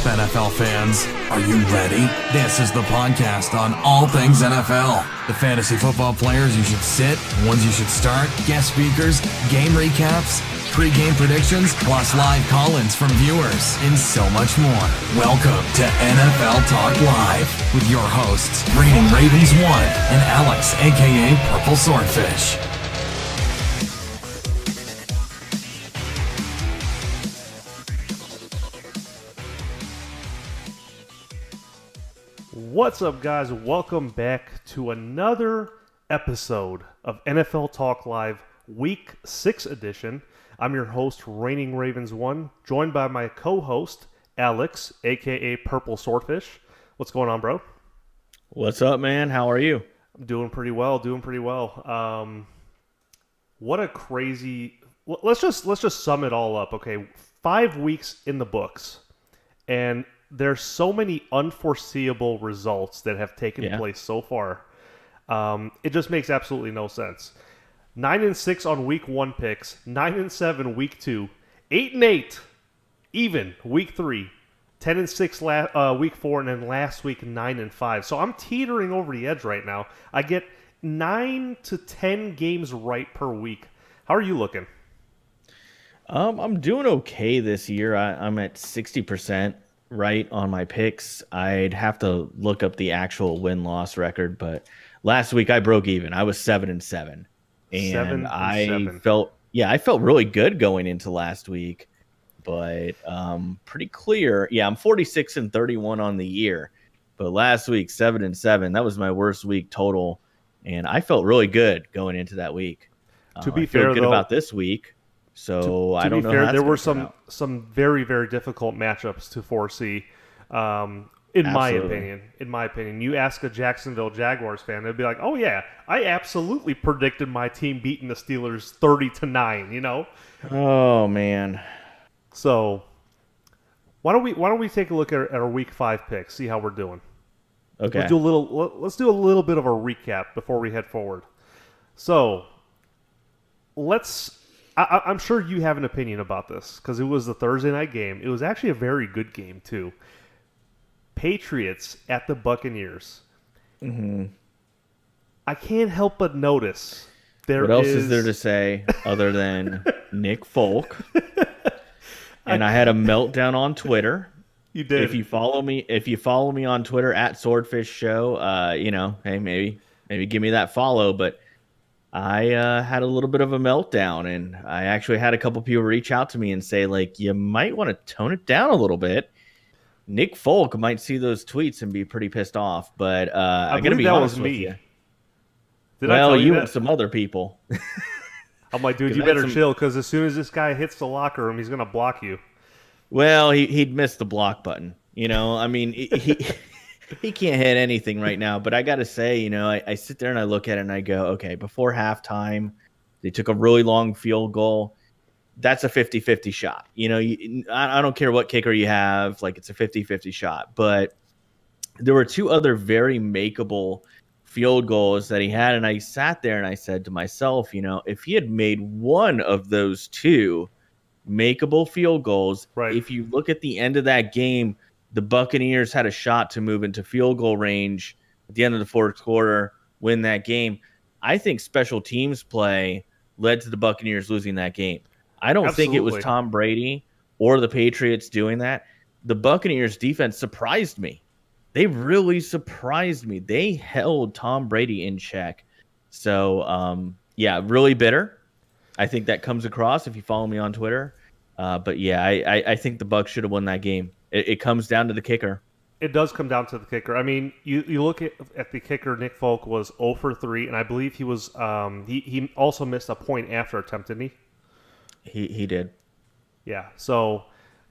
NFL fans? Are you ready? This is the podcast on all things NFL. The fantasy football players you should sit, ones you should start, guest speakers, game recaps, pre-game predictions, plus live call-ins from viewers, and so much more. Welcome to NFL Talk Live with your hosts, Reigning Ravens 1 and Alex, a.k.a. PurpleSwordfish. What's up, guys? Welcome back to another episode of NFL Talk Live Week 6 edition. I'm your host, Reigning Ravens 1, joined by my co-host, Alex, a.k.a. PurpleSwordfish. What's going on, bro? What's up, man? How are you? I'm doing pretty well, What a crazy... Let's just sum it all up, okay? 5 weeks in the books, and there's so many unforeseeable results that have taken place so far. It just makes absolutely no sense. 9-6 on week 1 picks, 9-7 week 2, 8-8 even week 3, 10-6 week 4, and then last week 9-5. So I'm teetering over the edge right now. I get 9 to 10 games right per week. How are you looking? I'm doing okay this year. I'm at 60%. Right on my picks. I'd have to look up the actual win-loss record, but last week I broke even. I was 7-7, and I felt really good going into last week, but pretty clear. Yeah, I'm 46-31 on the year, but last week 7-7. That was my worst week total, and I felt really good going into that week. To be I feel fair, good though, about this week. So I don't know. To be fair, there were some very, very difficult matchups to foresee. In my opinion, you ask a Jacksonville Jaguars fan, they'd be like, "Oh yeah, I absolutely predicted my team beating the Steelers 30-9." You know? Oh man. So why don't we take a look at our Week 5 picks, see how we're doing? Okay. Let's do a little bit of a recap before we head forward. So I'm sure you have an opinion about this because it was the Thursday night game. It was actually a very good game, too. Patriots at the Buccaneers. Mm-hmm. I can't help but notice what else is there to say other than Nick Folk? And I had a meltdown on Twitter. You did. If you follow me on Twitter at Swordfish Show, hey, maybe give me that follow, but I had a little bit of a meltdown, and I actually had a couple people reach out to me and say, like, you might want to tone it down a little bit. Nick Folk might see those tweets and be pretty pissed off, but I gotta be honest with you. Well, you and some other people. I'm like, dude, you better chill, because as soon as this guy hits the locker room, he's gonna block you. Well, he'd miss the block button. You know, I mean, he can't hit anything right now, but I got to say, I sit there and I look at it and I go, okay, before halftime, they took a really long field goal. That's a 50-50 shot. I don't care what kicker you have. Like, it's a 50-50 shot. But there were 2 other very makeable field goals that he had, and I sat there and I said to myself, if he had made one of those 2 makeable field goals, right. If you look at the end of that game, the Buccaneers had a shot to move into field goal range at the end of the fourth quarter, win that game. I think special teams play led to the Buccaneers losing that game. I don't think it was Tom Brady or the Patriots doing that. The Buccaneers defense surprised me. They really surprised me. They held Tom Brady in check. So, really bitter. I think that comes across if you follow me on Twitter. But yeah, I think the Bucs should have won that game. It comes down to the kicker. It does come down to the kicker. I mean, you look at the kicker. Nick Folk was 0 for 3, and I believe he was he also missed a point after attempt, didn't he? He did. Yeah. So,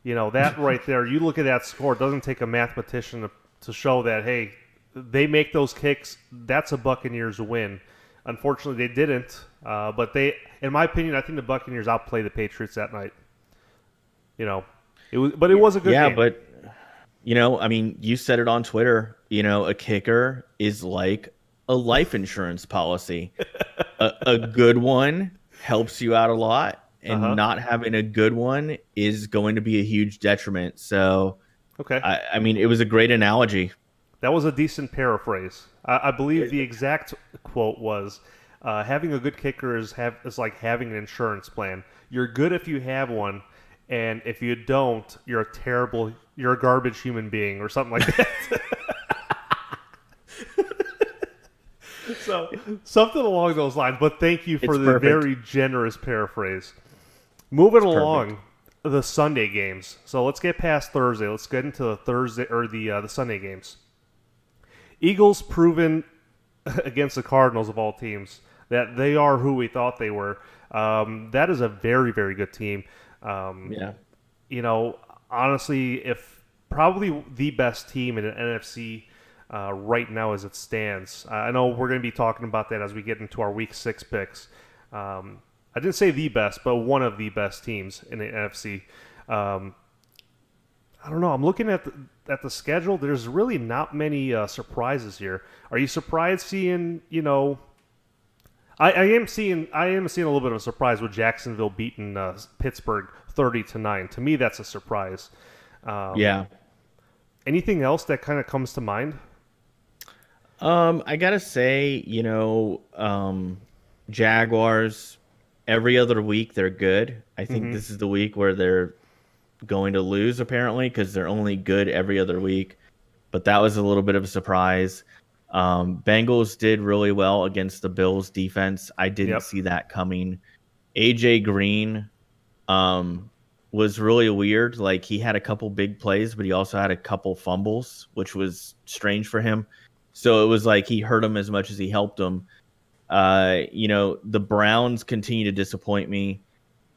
that right there, you look at that score. It doesn't take a mathematician to show that, hey, they make those kicks. That's a Buccaneers win. Unfortunately, they didn't. But in my opinion, I think the Buccaneers outplayed the Patriots that night. It was a good game. Yeah, but I mean, you said it on Twitter. A kicker is like a life insurance policy. a good one helps you out a lot, and not having a good one is going to be a huge detriment. So Okay. I mean, it was a great analogy. That was a decent paraphrase. I believe the exact quote was, having a good kicker is like having an insurance plan. You're good if you have one, and if you don't, you're a garbage human being or something like that. So something along those lines. But thank you for the very generous paraphrase. Moving along, the Sunday games. So let's get past Thursday. Let's get into the Thursday or the Sunday games. Eagles proven against the Cardinals of all teams that they are who we thought they were. That is a very, very good team. Yeah. You know, honestly, if probably the best team in the NFC right now as it stands. I know we're going to be talking about that as we get into our Week 6 picks. I didn't say the best, but one of the best teams in the NFC. I don't know. I'm looking at the schedule. There's really not many surprises here. Are you surprised seeing, you know, I am seeing a little bit of a surprise with Jacksonville beating Pittsburgh 30-9. To me, that's a surprise. Yeah. Anything else that kind of comes to mind? I gotta say, you know, Jaguars, every other week they're good. I think this is the week where they're going to lose, apparently, because they're only good every other week. But that was a little bit of a surprise. Bengals did really well against the Bills defense. I didn't see that coming. AJ Green was really weird. Like, he had a couple big plays, but he also had a couple fumbles, which was strange for him. So it was like he hurt him as much as he helped him. You know, the Browns continue to disappoint me.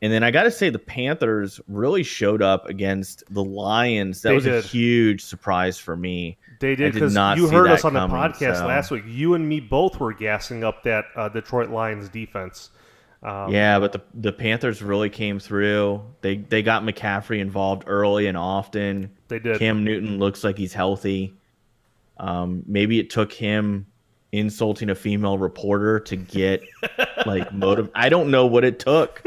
And then I got to say the Panthers really showed up against the Lions. That was a huge surprise for me. They did, because you heard us on the podcast last week. You and me both were gassing up that Detroit Lions defense. Yeah, but the Panthers really came through. They got McCaffrey involved early and often. They did. Cam Newton looks like he's healthy. Maybe it took him insulting a female reporter to get like motive. I don't know what it took.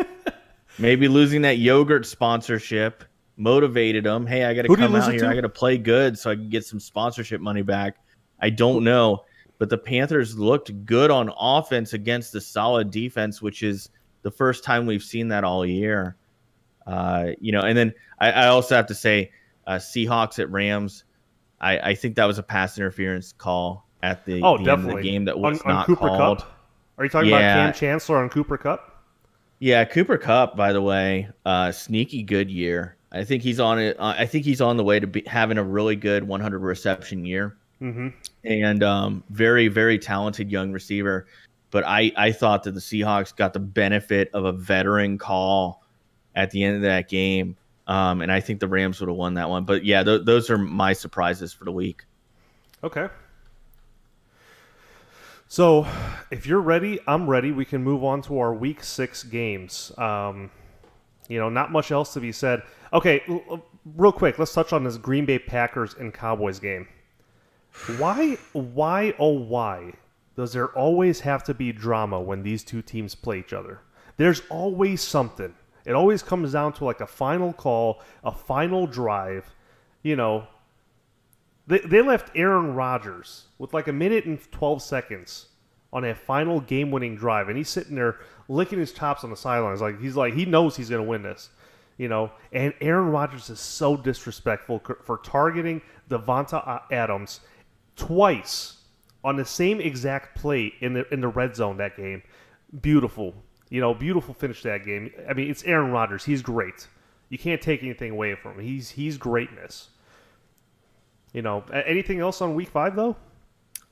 Maybe losing that yogurt sponsorship motivated him. Hey, I got to come out here. I got to play good so I can get some sponsorship money back. I don't know. But the Panthers looked good on offense against the solid defense, which is the first time we've seen that all year. You know, and then I also have to say Seahawks at Rams. I think that was a pass interference call at the end of the game that was not Cooper called. Kupp? Are you talking about Cam Chancellor on Cooper Kupp? Yeah, Cooper Kupp, by the way, sneaky good year. I think he's on it. I think he's on the way to having a really good 100 reception year. And very, very talented young receiver. But I thought that the Seahawks got the benefit of a veteran call at the end of that game. And I think the Rams would have won that one. But yeah, those are my surprises for the week. Okay. So if you're ready, I'm ready. We can move on to our Week 6 games. You know, not much else to be said. Okay, real quick, let's touch on this Green Bay Packers and Cowboys game. Why does there always have to be drama when these two teams play each other? There's always something. It always comes down to like a final call, a final drive. You know, they left Aaron Rodgers with like 1 minute and 12 seconds on a final game-winning drive, and he's sitting there licking his chops on the sidelines. Like he knows he's going to win this. You know, and Aaron Rodgers is so disrespectful for targeting Devonta Adams twice on the same exact play in the red zone that game. Beautiful. You know, beautiful finish to that game. I mean, it's Aaron Rodgers. He's great. You can't take anything away from him. He's greatness. You know, anything else on Week 5 though?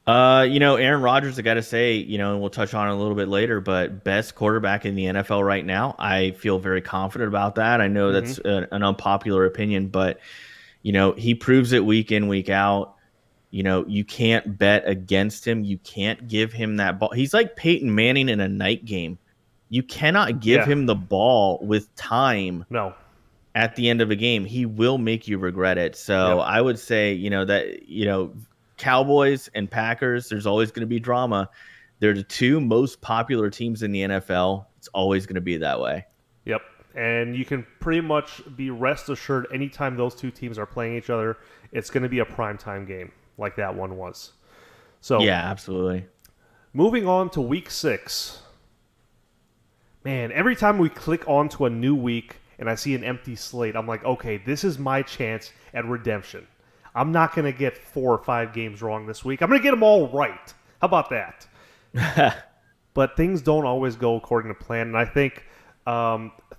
You know, Aaron Rodgers, I got to say, you know, and we'll touch on it a little bit later, but best quarterback in the NFL right now. I feel very confident about that. I know that's an unpopular opinion, but, you know, he proves it week in, week out. You know, you can't bet against him. You can't give him that ball. He's like Peyton Manning in a night game. You cannot give him the ball with time. No. At the end of a game, he will make you regret it. So I would say, you know, that, you know, Cowboys and Packers, there's always going to be drama. They're the two most popular teams in the NFL. It's always going to be that way. Yep. And you can pretty much be rest assured anytime those two teams are playing each other, it's going to be a primetime game like that one was. So yeah, absolutely. Moving on to week 6. Man, every time we click onto a new week and I see an empty slate, I'm like, okay, this is my chance at redemption. I'm not going to get 4 or 5 games wrong this week. I'm going to get them all right. How about that? But things don't always go according to plan, and I think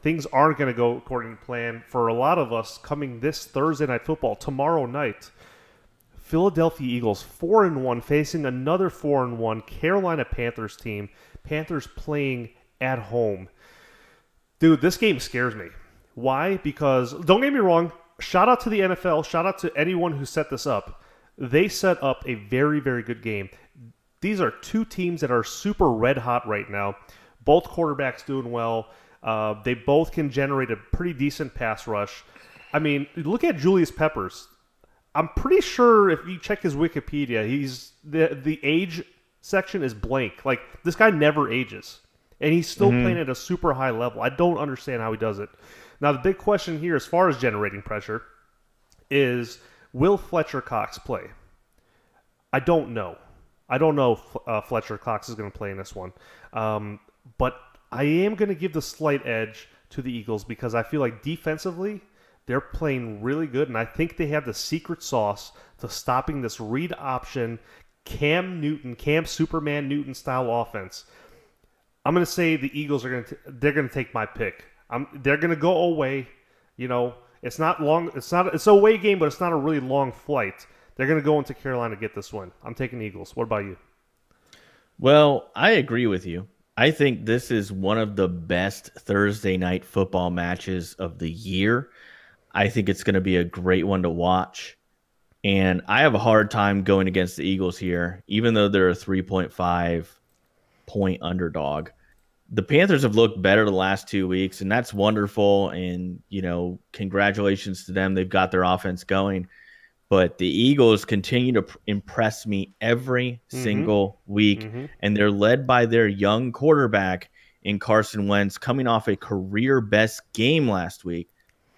things aren't going to go according to plan for a lot of us coming this Thursday Night Football, tomorrow night. Philadelphia Eagles 4-1 facing another 4-1 Carolina Panthers team. Panthers playing at home. Dude, this game scares me. Why? Because, don't get me wrong, shout out to the NFL, shout out to anyone who set this up. They set up a very, very good game. These are two teams that are super red hot right now. Both quarterbacks doing well. They both can generate a pretty decent pass rush. I mean, look at Julius Peppers. I'm pretty sure if you check his Wikipedia, he's the age section is blank. Like, this guy never ages. And he's still playing at a super high level. I don't understand how he does it. Now, the big question here, as far as generating pressure, is will Fletcher Cox play? I don't know. I don't know if Fletcher Cox is going to play in this one. But I am going to give the slight edge to the Eagles because I feel like defensively, they're playing really good, and I think they have the secret sauce to stopping this read option, Cam Superman Newton style offense. I'm going to say the Eagles are they're going to take my pick. They're going to go away. You know, it's not long. It's an away game, but it's not a really long flight. They're going to go into Carolina to get this win. I'm taking the Eagles. What about you? Well, I agree with you. I think this is one of the best Thursday night football matches of the year. I think it's going to be a great one to watch. And I have a hard time going against the Eagles here, even though they're a 3.5 point underdog. The Panthers have looked better the last 2 weeks, and that's wonderful. And, you know, congratulations to them. They've got their offense going. But the Eagles continue to impress me every single week, and they're led by their young quarterback in Carson Wentz, coming off a career-best game last week.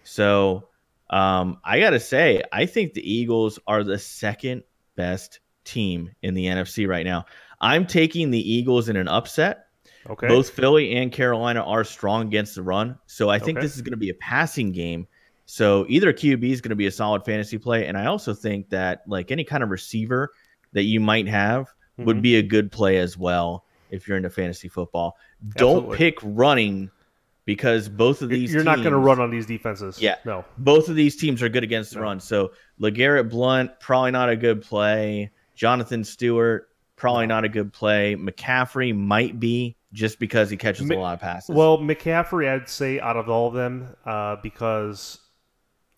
So I got to say, I think the Eagles are the second best team in the NFC right now. I'm taking the Eagles in an upset. Okay. Both Philly and Carolina are strong against the run, so I think this is going to be a passing game. So either QB is going to be a solid fantasy play, and I also think that like any kind of receiver that you might have would be a good play as well if you're into fantasy football. Don't pick running because both of these you're not going to run on these defenses. Yeah, no. Both of these teams are good against the run. So LeGarrette Blount, probably not a good play. Jonathan Stewart, probably not a good play. McCaffrey might be just because he catches a lot of passes. Well, McCaffrey, I'd say out of all of them because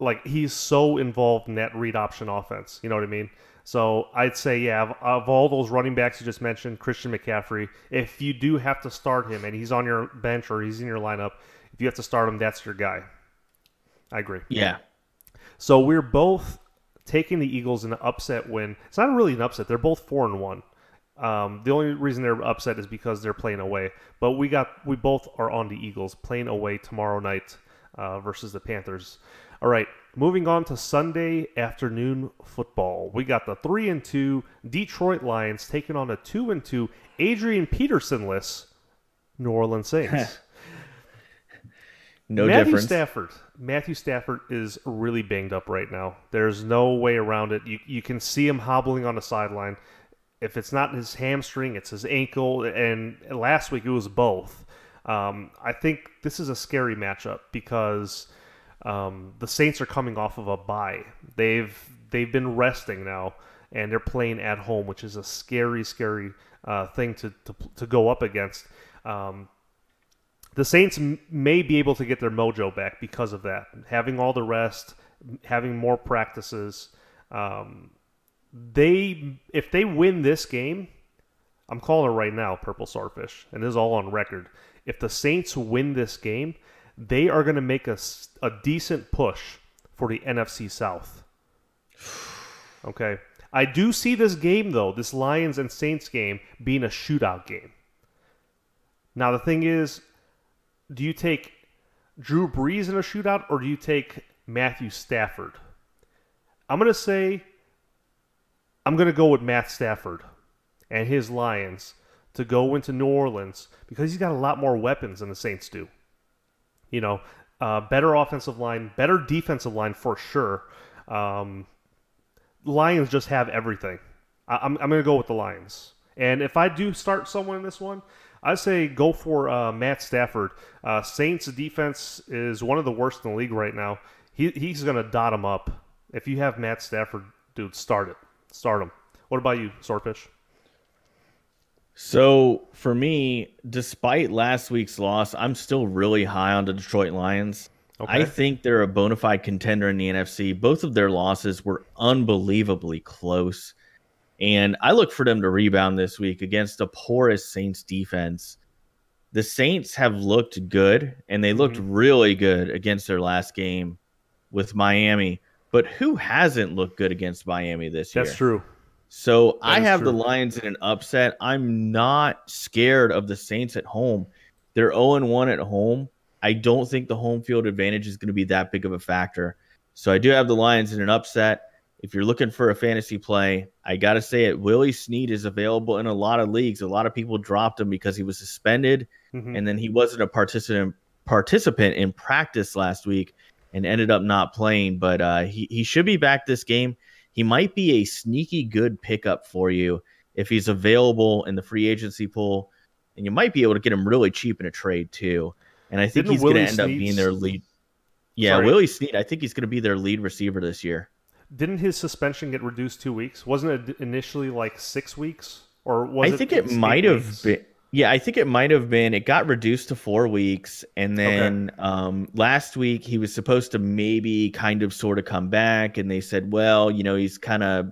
like he's so involved in that read option offense. You know what I mean? So I'd say, yeah, of all those running backs you just mentioned, Christian McCaffrey, if you do have to start him and he's on your bench or he's in your lineup, if you have to start him, that's your guy. I agree. Yeah. So we're both taking the Eagles in an upset win. It's not really an upset. They're both 4-1. The only reason they're upset is because they're playing away. But we both are on the Eagles playing away tomorrow night versus the Panthers. All right, moving on to Sunday afternoon football. We got the 3-2 Detroit Lions taking on a 2-2 Adrian Peterson-less New Orleans Saints. Difference. Matthew Stafford is really banged up right now. There's no way around it. You can see him hobbling on the sideline. If it's not his hamstring, it's his ankle, and last week it was both. I think this is a scary matchup because the Saints are coming off of a bye. They've been resting now, and they're playing at home, which is a scary thing to go up against. The Saints may be able to get their mojo back because of that, having all the rest, having more practices. If they win this game, I'm calling it right now, PurpleSwordfish, and this is all on record. If the Saints win this game, they are going to make a decent push for the NFC South. Okay. I do see this game, though, this Lions and Saints game, being a shootout game. Now, the thing is, do you take Drew Brees in a shootout, or do you take Matthew Stafford? I'm going to go with Matt Stafford and his Lions to go into New Orleans because he's got a lot more weapons than the Saints do. You know, better offensive line, better defensive line for sure. Lions just have everything. I'm going to go with the Lions. And if I do start someone in this one, I say go for Matt Stafford. Saints' defense is one of the worst in the league right now. He's going to dot him up. If you have Matt Stafford, dude, start it. Start him. What about you, Swordfish? So for me, despite last week's loss, I'm still really high on the Detroit Lions. Okay. I think they're a bona fide contender in the NFC. Both of their losses were unbelievably close. And I look for them to rebound this week against the poorest Saints defense. The Saints have looked good, and they looked really good against their last game with Miami. But who hasn't looked good against Miami this year? That's true. So I have the Lions in an upset. I'm not scared of the Saints at home. They're 0-1 at home. I don't think the home field advantage is going to be that big of a factor. So I do have the Lions in an upset. If you're looking for a fantasy play, I got to say it. Willie Snead is available in a lot of leagues. A lot of people dropped him because he was suspended, and then he wasn't a participant in practice last week and ended up not playing. But he should be back this game. He might be a sneaky good pickup for you if he's available in the free agency pool, and you might be able to get him really cheap in a trade too. And I think he's going to end up being their lead. Yeah, Willie Snead, I think he's going to be their lead receiver this year. Didn't his suspension get reduced 2 weeks? Wasn't it initially like 6 weeks? Or was I think it might have been. Yeah, I think it might have been. It got reduced to 4 weeks. And then last week he was supposed to maybe kind of sort of come back. And they said, well, you know, he's kind of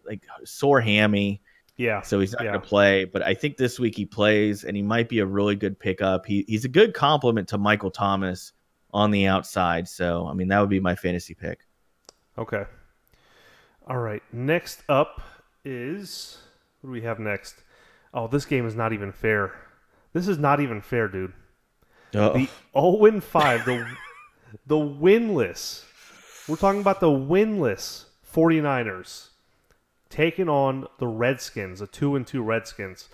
like sore hammy. Yeah. So he's not going to play. But I think this week he plays, and he might be a really good pickup. He's a good complement to Michael Thomas on the outside. So, I mean, that would be my fantasy pick. Okay. All right. Next up is, what do we have next? Oh, this game is not even fair. This is not even fair, dude. The 0-5, the winless. We're talking about the winless 49ers taking on the Redskins, the 2-2 Redskins.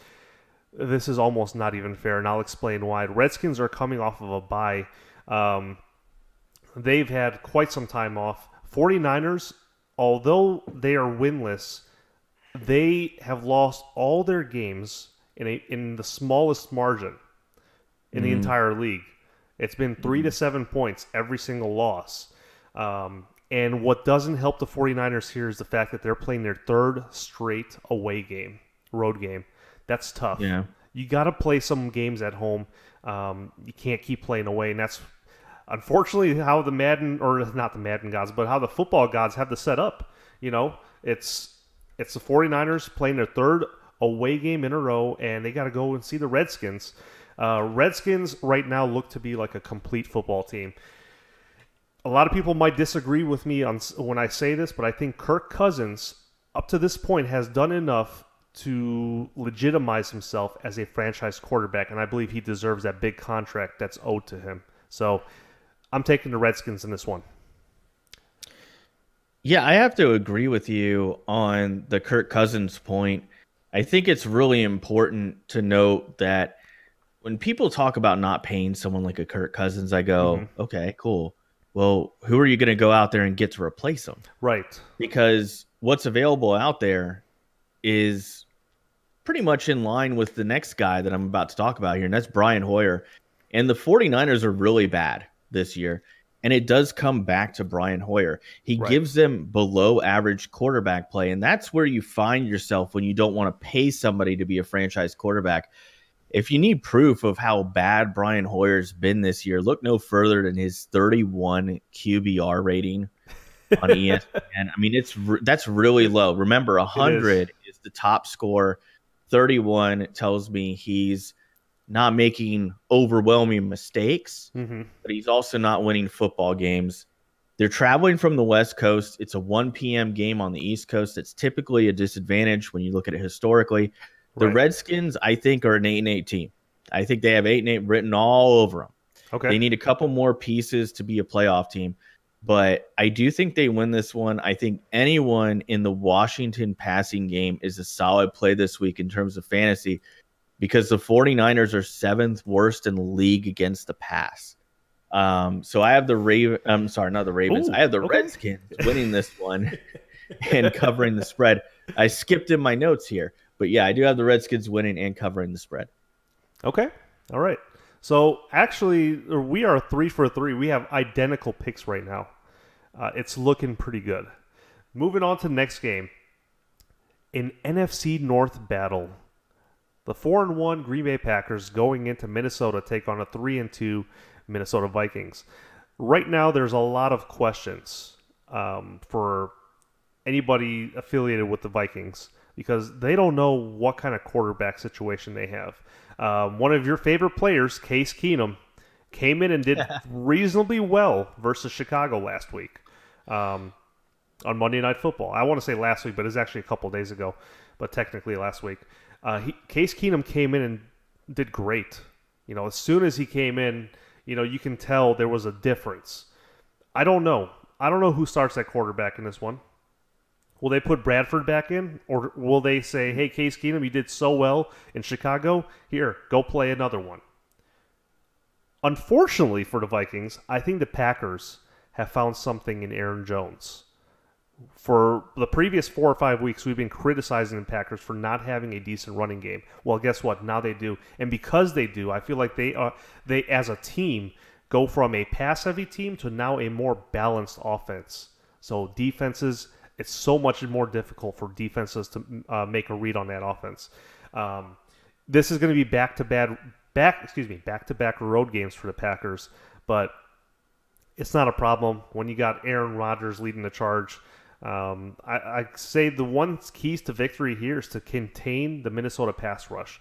This is almost not even fair, and I'll explain why. Redskins are coming off of a bye. They've had quite some time off. 49ers, although they are winless, they have lost all their games in the smallest margin in the entire league. It's been 3 to 7 points every single loss. And what doesn't help the 49ers here is the fact that they're playing their third straight road game. That's tough. Yeah. You got to play some games at home. You can't keep playing away, and that's unfortunately how the Madden, or not the Madden gods, but how the football gods have the set up. You know, it's the 49ers playing their third away game in a row, and they got to go and see the Redskins. Redskins right now look to be like a complete football team. A lot of people might disagree with me when I say this, but I think Kirk Cousins, up to this point, has done enough to legitimize himself as a franchise quarterback, and I believe he deserves that big contract that's owed to him. So I'm taking the Redskins in this one. Yeah, I have to agree with you on the Kirk Cousins point. I think it's really important to note that when people talk about not paying someone like a Kirk Cousins, I go, okay, cool. Well, who are you going to go out there and get to replace him? Right. Because what's available out there is pretty much in line with the next guy that I'm about to talk about here, and that's Brian Hoyer. And the 49ers are really bad this year, and it does come back to Brian Hoyer. He gives them below average quarterback play, and that's where you find yourself when you don't want to pay somebody to be a franchise quarterback. If you need proof of how bad Brian Hoyer's been this year, look no further than his 31 QBR rating on ESPN. I mean, that's really low. Remember, 100 is the top score. 31 tells me he's not making overwhelming mistakes, but he's also not winning football games. They're traveling from the West Coast. It's a 1 p.m. game on the East Coast. It's typically a disadvantage when you look at it historically. The Redskins, I think, are an 8-8 team. I think they have 8-8 written all over them. Okay. They need a couple more pieces to be a playoff team. But I do think they win this one. I think anyone in the Washington passing game is a solid play this week in terms of fantasy because the 49ers are 7th worst in the league against the pass. So I have the I'm sorry, not the Ravens. Ooh, I have the okay. Redskins winning this one and covering the spread. I skipped in my notes here. But yeah, I do have the Redskins winning and covering the spread. Okay. All right. So actually, we are 3 for 3. We have identical picks right now. It's looking pretty good. Moving on to the next game. An NFC North battle. The 4-1 Green Bay Packers going into Minnesota take on a 3-2 Minnesota Vikings. Right now, there's a lot of questions for anybody affiliated with the Vikings because they don't know what kind of quarterback situation they have. One of your favorite players, Case Keenum, came in and did reasonably well versus Chicago last week on Monday Night Football. I want to say last week, but it's actually a couple days ago, but technically last week. Case Keenum came in and did great. As soon as he came in, you can tell there was a difference. I don't know. I don't know who starts at quarterback in this one. Will they put Bradford back in? Or will they say, hey, Case Keenum, you did so well in Chicago. Here, go play another one. Unfortunately for the Vikings, I think the Packers have found something in Aaron Jones. For the previous 4 or 5 weeks, we've been criticizing the Packers for not having a decent running game. Well, guess what? Now they do. And because they do, I feel like they as a team, go from a pass-heavy team to now a more balanced offense. So defenses... It's so much more difficult for defenses to make a read on that offense. This is going to be back-to-back road games for the Packers, but it's not a problem when you got Aaron Rodgers leading the charge. I say the one keys to victory here is to contain the Minnesota pass rush.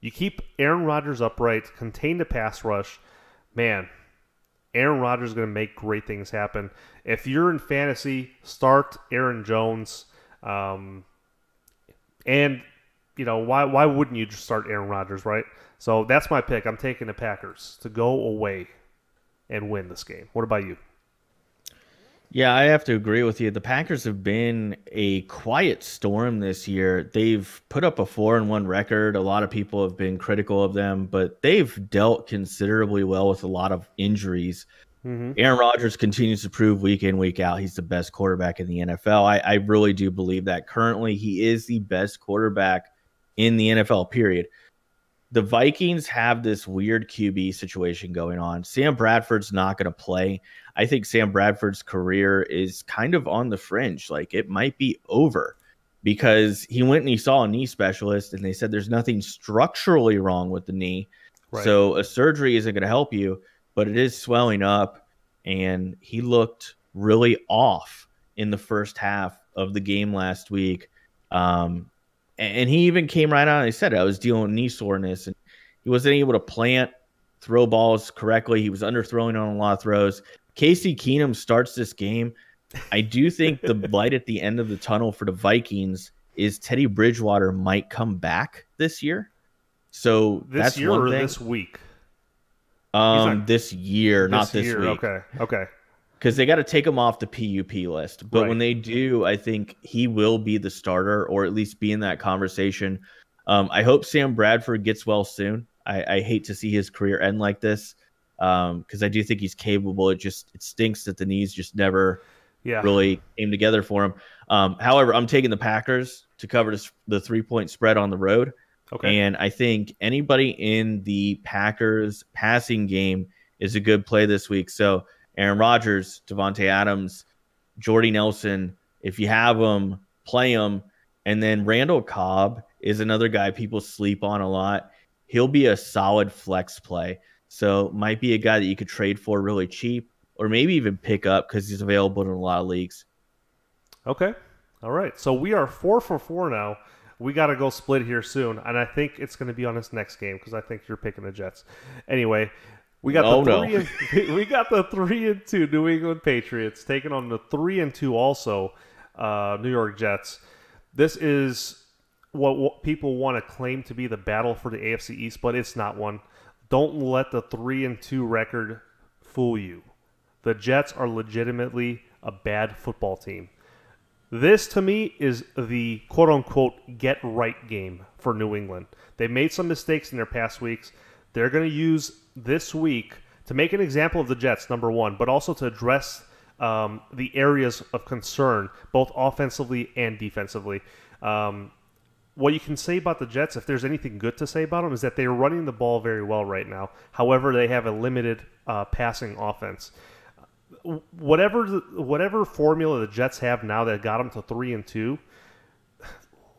You keep Aaron Rodgers upright, contain the pass rush, man. Aaron Rodgers is going to make great things happen. If you're in fantasy, start Aaron Jones. And, why wouldn't you just start Aaron Rodgers, right? So that's my pick. I'm taking the Packers to go away and win this game. What about you? Yeah, I have to agree with you. The Packers have been a quiet storm this year. They've put up a 4-1 record. A lot of people have been critical of them, but they've dealt considerably well with a lot of injuries. Mm-hmm. Aaron Rodgers continues to prove week in, week out he's the best quarterback in the NFL. I really do believe that. Currently, he is the best quarterback in the NFL, period. The Vikings have this weird QB situation going on. Sam Bradford's not going to play. I think Sam Bradford's career is kind of on the fringe. Like, it might be over because he went and he saw a knee specialist and they said there's nothing structurally wrong with the knee. Right. So a surgery isn't going to help you, but it is swelling up. And he looked really off in the first half of the game last week. And he even came right out and he said, I was dealing with knee soreness. And he wasn't able to throw balls correctly. He was underthrowing on a lot of throws. Casey Keenum starts this game. I do think the light at the end of the tunnel for the Vikings is Teddy Bridgewater might come back this year. So this year or this week? This year, not this week. Okay. Because they got to take him off the PUP list. But when they do, I think he will be the starter or at least be in that conversation. I hope Sam Bradford gets well soon. I hate to see his career end like this because I do think he's capable. It stinks that the knees just never really came together for him. However, I'm taking the Packers to cover the 3-point spread on the road. Okay. And I think anybody in the Packers passing game is a good play this week. So Aaron Rodgers, Devontae Adams, Jordy Nelson, if you have them, play them. And then Randall Cobb is another guy people sleep on a lot. He'll be a solid flex play. So might be a guy that you could trade for really cheap or maybe even pick up because he's available in a lot of leagues. Okay. All right. So we are 4 for 4 now. We got to go split here soon. And I think it's going to be on this next game because I think you're picking the Jets. Anyway, we got we got the 3-2 New England Patriots taking on the 3-2 also New York Jets. This is what people want to claim to be the battle for the AFC East, but it's not one. don't let the 3-2 record fool you. The Jets are legitimately a bad football team. This, to me, is the quote-unquote get-right game for New England. They made some mistakes in their past weeks. They're going to use this week to make an example of the Jets, number one, but also to address the areas of concern, both offensively and defensively. What you can say about the Jets, if there's anything good to say about them, is that they're running the ball very well right now. However, they have a limited passing offense. Whatever formula the Jets have now that got them to 3-2,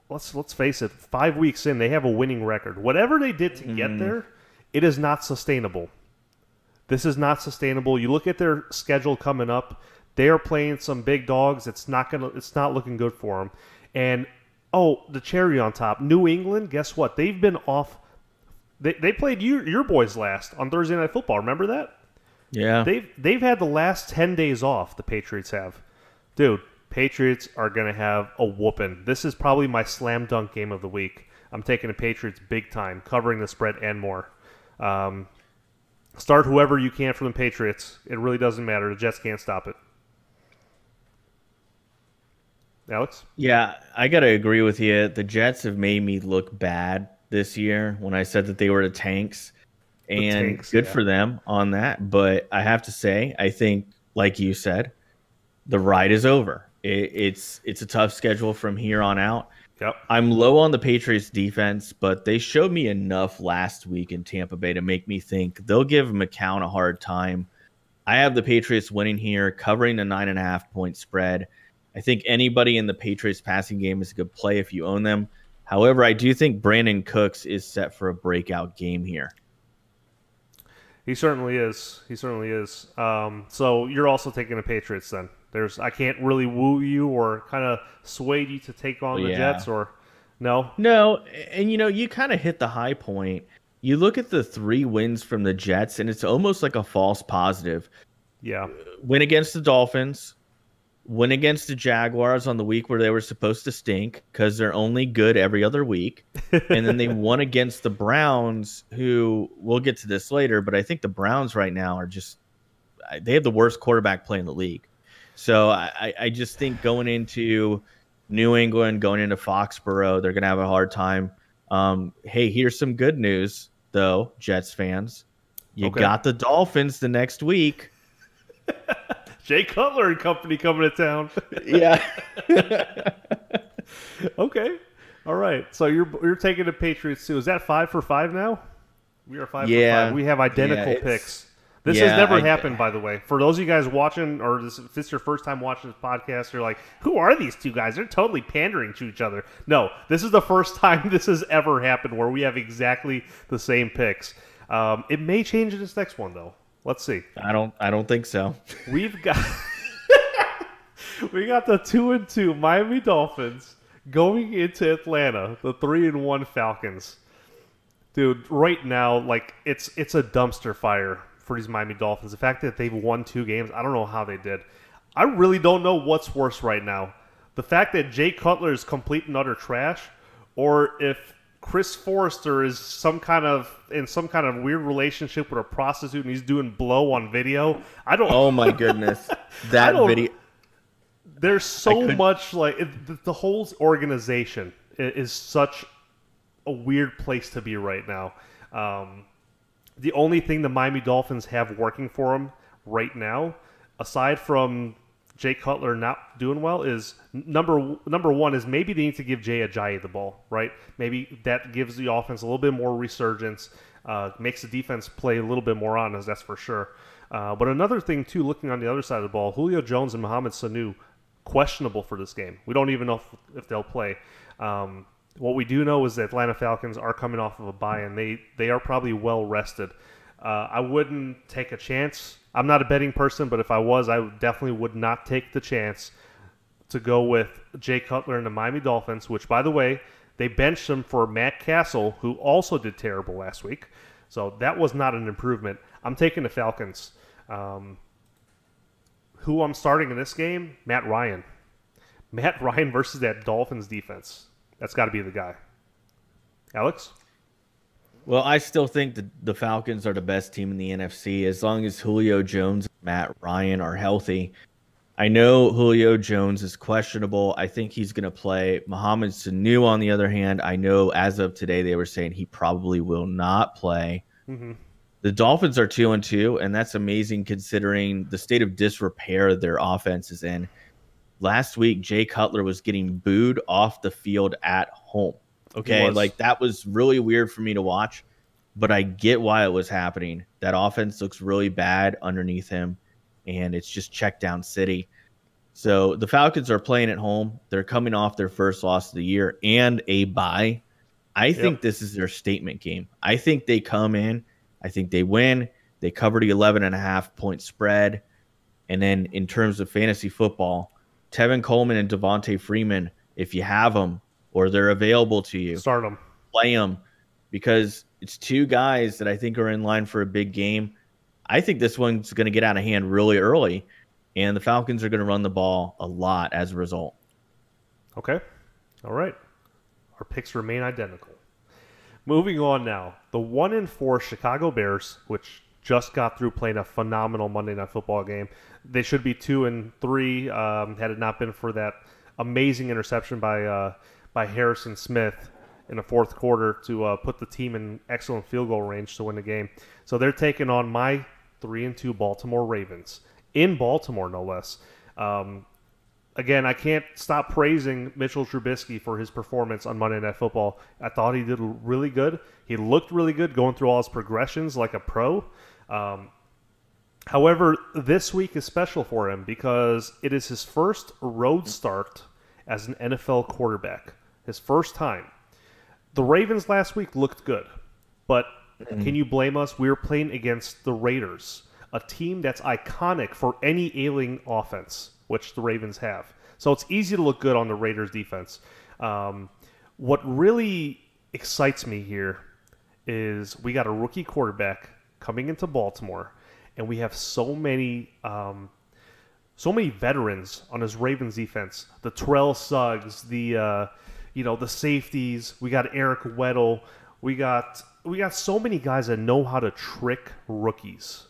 let's face it, 5 weeks in, they have a winning record. Whatever they did to get there, it is not sustainable. This is not sustainable. You look at their schedule coming up; they are playing some big dogs. It's not looking good for them. And the cherry on top, New England. Guess what? They've been off. They played your boys last on Thursday Night Football. Remember that? Yeah. They've had the last 10 days off. The Patriots have, dude. Patriots are gonna have a whooping. This is probably my slam dunk game of the week. I'm taking the Patriots big time, covering the spread and more. Start whoever you can from the Patriots. It really doesn't matter. The Jets can't stop it. Alex? Yeah, I got to agree with you. The Jets have made me look bad this year when I said that they were the tanks. And good for them on that. But I have to say, I think, like you said, the ride is over. It's a tough schedule from here on out. Yep. I'm low on the Patriots defense, but they showed me enough last week in Tampa Bay to make me think they'll give McCown a hard time. I have the Patriots winning here, covering the 9.5-point spread. I think anybody in the Patriots passing game is a good play if you own them. However, I do think Brandon Cooks is set for a breakout game here. He certainly is. So you're also taking the Patriots then. I can't really woo you or kind of sway you to take on the Jets, or no? No, and you kind of hit the high point. You look at the 3 wins from the Jets, and it's almost like a false positive. Yeah. Win against the Dolphins, win against the Jaguars on the week where they were supposed to stink because they're only good every other week. And then they won against the Browns, who we'll get to this later, but I think the Browns right now are they have the worst quarterback play in the league. So I just think going into New England, going into Foxborough, they're going to have a hard time. Hey, here's some good news, though, Jets fans. You got the Dolphins the next week. Jay Cutler and company coming to town. Yeah. Okay. All right. So you're taking the Patriots too. Is that 5 for 5 now? We are 5 for 5. We have identical picks. This has never happened, by the way. For those of you guys watching, or if this is your first time watching this podcast, you're like, who are these two guys? They're totally pandering to each other. No, this is the first time this has ever happened where we have exactly the same picks. It may change in this next one, though. Let's see. I don't think so. We got the 2-2 Miami Dolphins going into Atlanta, the 3-1 Falcons. Dude, right now, like it's a dumpster fire for these Miami Dolphins. The fact that they've won 2 games, I don't know how they did. I really don't know what's worse right now. The fact that Jay Cutler is complete and utter trash, or if Chris Forrester is in some kind of weird relationship with a prostitute and he's doing blow on video. I don't. Oh my goodness, that video. There's so much the whole organization is such a weird place to be right now. The only thing the Miami Dolphins have working for them right now, aside from Jay Cutler not doing well, is number one is maybe they need to give Jay Ajayi the ball, right? Maybe that gives the offense a little bit more resurgence, makes the defense play a little bit more honest, that's for sure. But another thing, too, looking on the other side of the ball, Julio Jones and Mohamed Sanu, questionable for this game. We don't even know if they'll play. What we do know is the Atlanta Falcons are coming off of a bye, and they are probably well rested. I wouldn't take a chance. I'm not a betting person, but if I was, I definitely would not take the chance to go with Jay Cutler and the Miami Dolphins, which, by the way, they benched him for Matt Castle, who also did terrible last week. So that was not an improvement. I'm taking the Falcons. Who I'm starting in this game? Matt Ryan. Matt Ryan versus that Dolphins defense. That's got to be the guy. Alex? Well, I still think that the Falcons are the best team in the NFC as long as Julio Jones and Matt Ryan are healthy. I know Julio Jones is questionable. I think he's going to play. Mohamed Sanu, on the other hand, I know as of today they were saying he probably will not play. Mm-hmm. The Dolphins are 2-2, and that's amazing considering the state of disrepair their offense is in. Last week, Jay Cutler was getting booed off the field at home. Okay, like that was really weird for me to watch, but I get why it was happening. That offense looks really bad underneath him, and it's just check down city. So the Falcons are playing at home. They're coming off their first loss of the year and a bye. I think this is their statement game. I think they come in. I think they win. They cover the 11.5-point spread. And then in terms of fantasy football, Tevin Coleman and Devontae Freeman, if you have them or they're available to you, start them. Play them, because it's two guys that I think are in line for a big game. I think this one's going to get out of hand really early, and the Falcons are going to run the ball a lot as a result. Okay. All right. Our picks remain identical. Moving on now. The 1-4 Chicago Bears, which just got through playing a phenomenal Monday Night Football game. They should be 2-3 had it not been for that amazing interception by Harrison Smith in the fourth quarter to put the team in excellent field goal range to win the game. So they're taking on my 3-2 Baltimore Ravens in Baltimore, no less. Again, I can't stop praising Mitchell Trubisky for his performance on Monday Night Football. I thought he did really good. He looked really good going through all his progressions like a pro. However, this week is special for him because it is his first road start as an NFL quarterback. His first time. The Ravens last week looked good, but can you blame us? We were playing against the Raiders, a team that's iconic for any ailing offense, which the Ravens have. So it's easy to look good on the Raiders defense. What really excites me here is we got a rookie quarterback coming into Baltimore, and we have so many veterans on his Ravens defense. The Terrell Suggs, the safeties. We got Eric Weddle. We got so many guys that know how to trick rookies.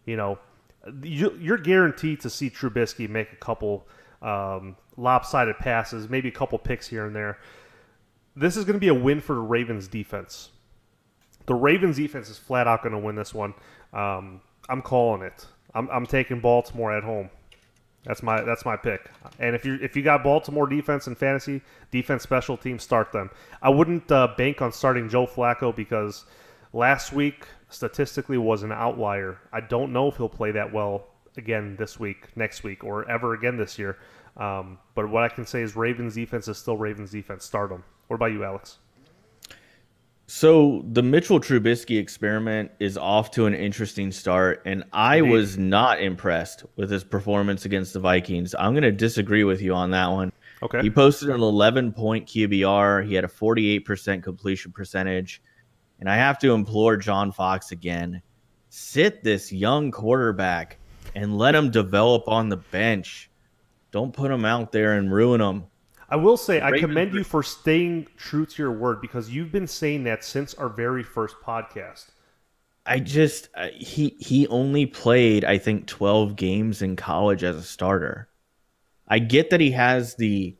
You're guaranteed to see Trubisky make a couple lopsided passes, maybe a couple picks here and there. This is going to be a win for the Ravens defense. The Ravens defense is flat out going to win this one. I'm calling it. I'm taking Baltimore at home. That's my pick. And if you got Baltimore defense and fantasy defense special teams, start them. I wouldn't bank on starting Joe Flacco because last week statistically was an outlier. I don't know if he'll play that well again this week, next week, or ever again this year. But what I can say is Ravens defense is still Ravens defense. Start them. What about you, Alex? So the Mitchell Trubisky experiment is off to an interesting start, and I was not impressed with his performance against the Vikings. I'm going to disagree with you on that one. Okay. He posted an 11-point QBR. He had a 48% completion percentage. And I have to implore John Fox again, sit this young quarterback and let him develop on the bench. Don't put him out there and ruin him. I will say I commend you for staying true to your word because you've been saying that since our very first podcast. He only played, I think, 12 games in college as a starter. I get that he has the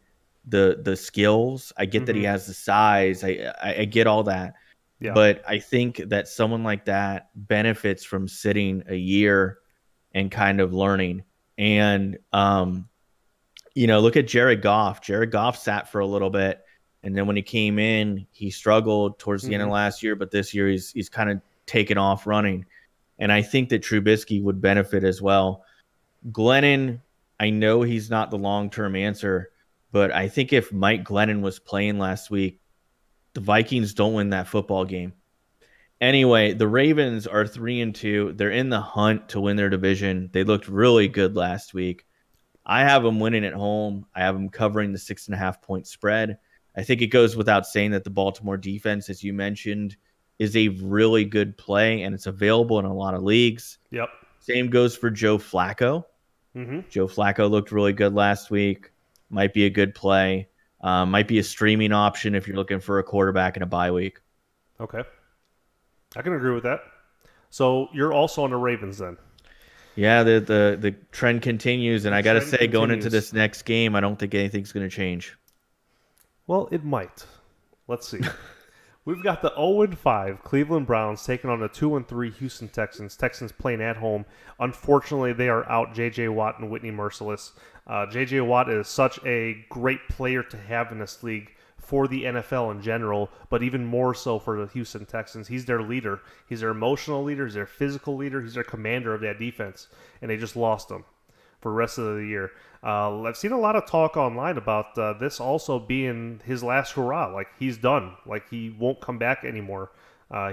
skills. I get that he has the size. I get all that. Yeah. But I think that someone like that benefits from sitting a year and kind of learning. And look at Jared Goff. Jared Goff sat for a little bit, and then when he came in, he struggled towards the end of last year. But this year, he's kind of taken off running, and I think that Trubisky would benefit as well. Glennon, I know he's not the long-term answer, but I think if Mike Glennon was playing last week, the Vikings don't win that football game. Anyway, the Ravens are 3-2. They're in the hunt to win their division. They looked really good last week. I have them winning at home. I have them covering the 6.5-point spread. I think it goes without saying that the Baltimore defense, as you mentioned, is a really good play, and it's available in a lot of leagues. Yep. Same goes for Joe Flacco. Joe Flacco looked really good last week. Might be a good play. Might be a streaming option if you're looking for a quarterback in a bye week. Okay. I can agree with that. So you're also on the Ravens then. Yeah, the trend continues, and I got to say, going into this next game, I don't think anything's going to change. Well, it might. Let's see. We've got the 0-5 Cleveland Browns taking on the 2-3 Houston Texans. Texans playing at home. Unfortunately, they are out J.J. Watt and Whitney Merciless. J.J. Watt is such a great player to have in this league for the NFL in general, but even more so for the Houston Texans. He's their leader. He's their emotional leader. He's their physical leader. He's their commander of that defense, and they just lost him for the rest of the year. I've seen a lot of talk online about this also being his last hurrah. Like, he's done. Like, he won't come back anymore.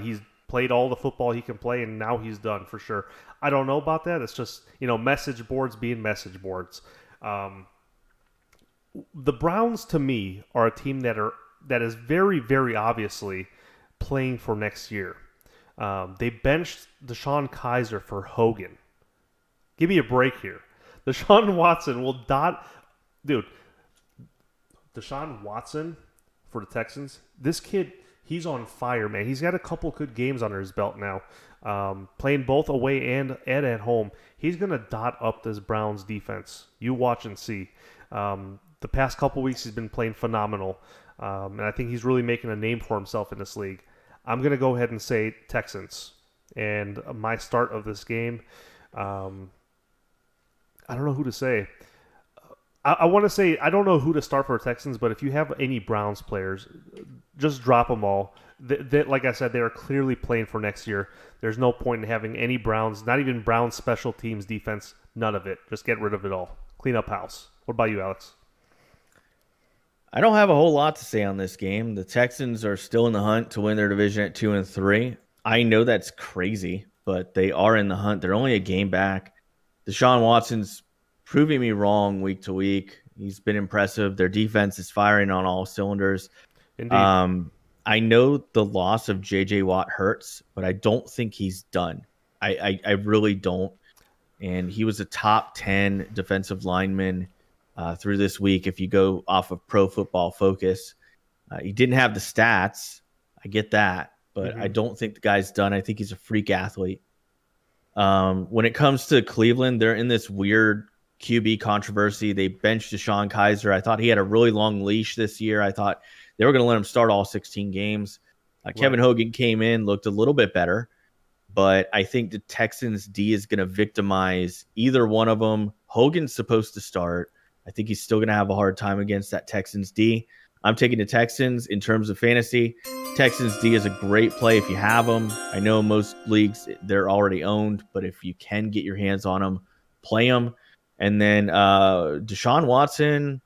He's played all the football he can play, and now he's done for sure. I don't know about that. It's just, message boards being message boards. The Browns, to me, are a team that is very, very obviously playing for next year. They benched Deshaun Kaiser for Hogan. Give me a break here. Deshaun Watson will Dude, Deshaun Watson for the Texans, this kid, he's on fire, man. He's got a couple good games under his belt now. Playing both away and at home. He's going to dot up this Browns defense. You watch and see. The past couple weeks, he's been playing phenomenal. And I think he's really making a name for himself in this league. I'm going to go ahead and say Texans. And my start of this game, I don't know who to say. I want to say I don't know who to start for Texans, but if you have any Browns players, just drop them all. Like I said, they are clearly playing for next year. There's no point in having any Browns, not even Browns special teams defense, none of it. Just get rid of it all. Clean up house. What about you, Alex? I don't have a whole lot to say on this game. The Texans are still in the hunt to win their division at 2-3. I know that's crazy, but they are in the hunt. They're only a game back. Deshaun Watson's proving me wrong week to week. He's been impressive. Their defense is firing on all cylinders. Indeed. I know the loss of J.J. Watt hurts, but I don't think he's done. I really don't. And he was a top 10 defensive lineman through this week if you go off of Pro Football Focus. He didn't have the stats. I get that. But I don't think the guy's done. I think he's a freak athlete. When it comes to Cleveland, they're in this weird QB controversy. They benched Deshaun Kaiser. I thought he had a really long leash this year. I thought they were going to let him start all 16 games. Kevin Hogan came in, looked a little bit better. But I think the Texans D is going to victimize either one of them. Hogan's supposed to start. I think he's still going to have a hard time against that Texans D. I'm taking the Texans in terms of fantasy. Texans D is a great play if you have them. I know most leagues, they're already owned, but if you can get your hands on them, play them. And then Deshaun Watson,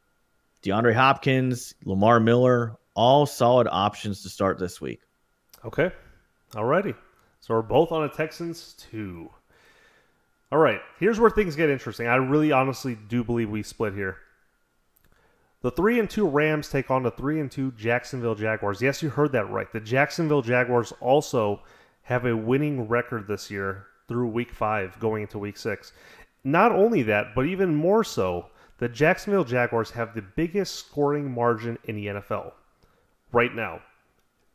DeAndre Hopkins, Lamar Miller, all solid options to start this week. Okay. All righty. So we're both on the Texans too. All right. Here's where things get interesting. I really honestly do believe we split here. The 3-2 Rams take on the 3-2 Jacksonville Jaguars. Yes, you heard that right. The Jacksonville Jaguars also have a winning record this year through Week 5 going into Week 6. Not only that, but even more so, the Jacksonville Jaguars have the biggest scoring margin in the NFL right now.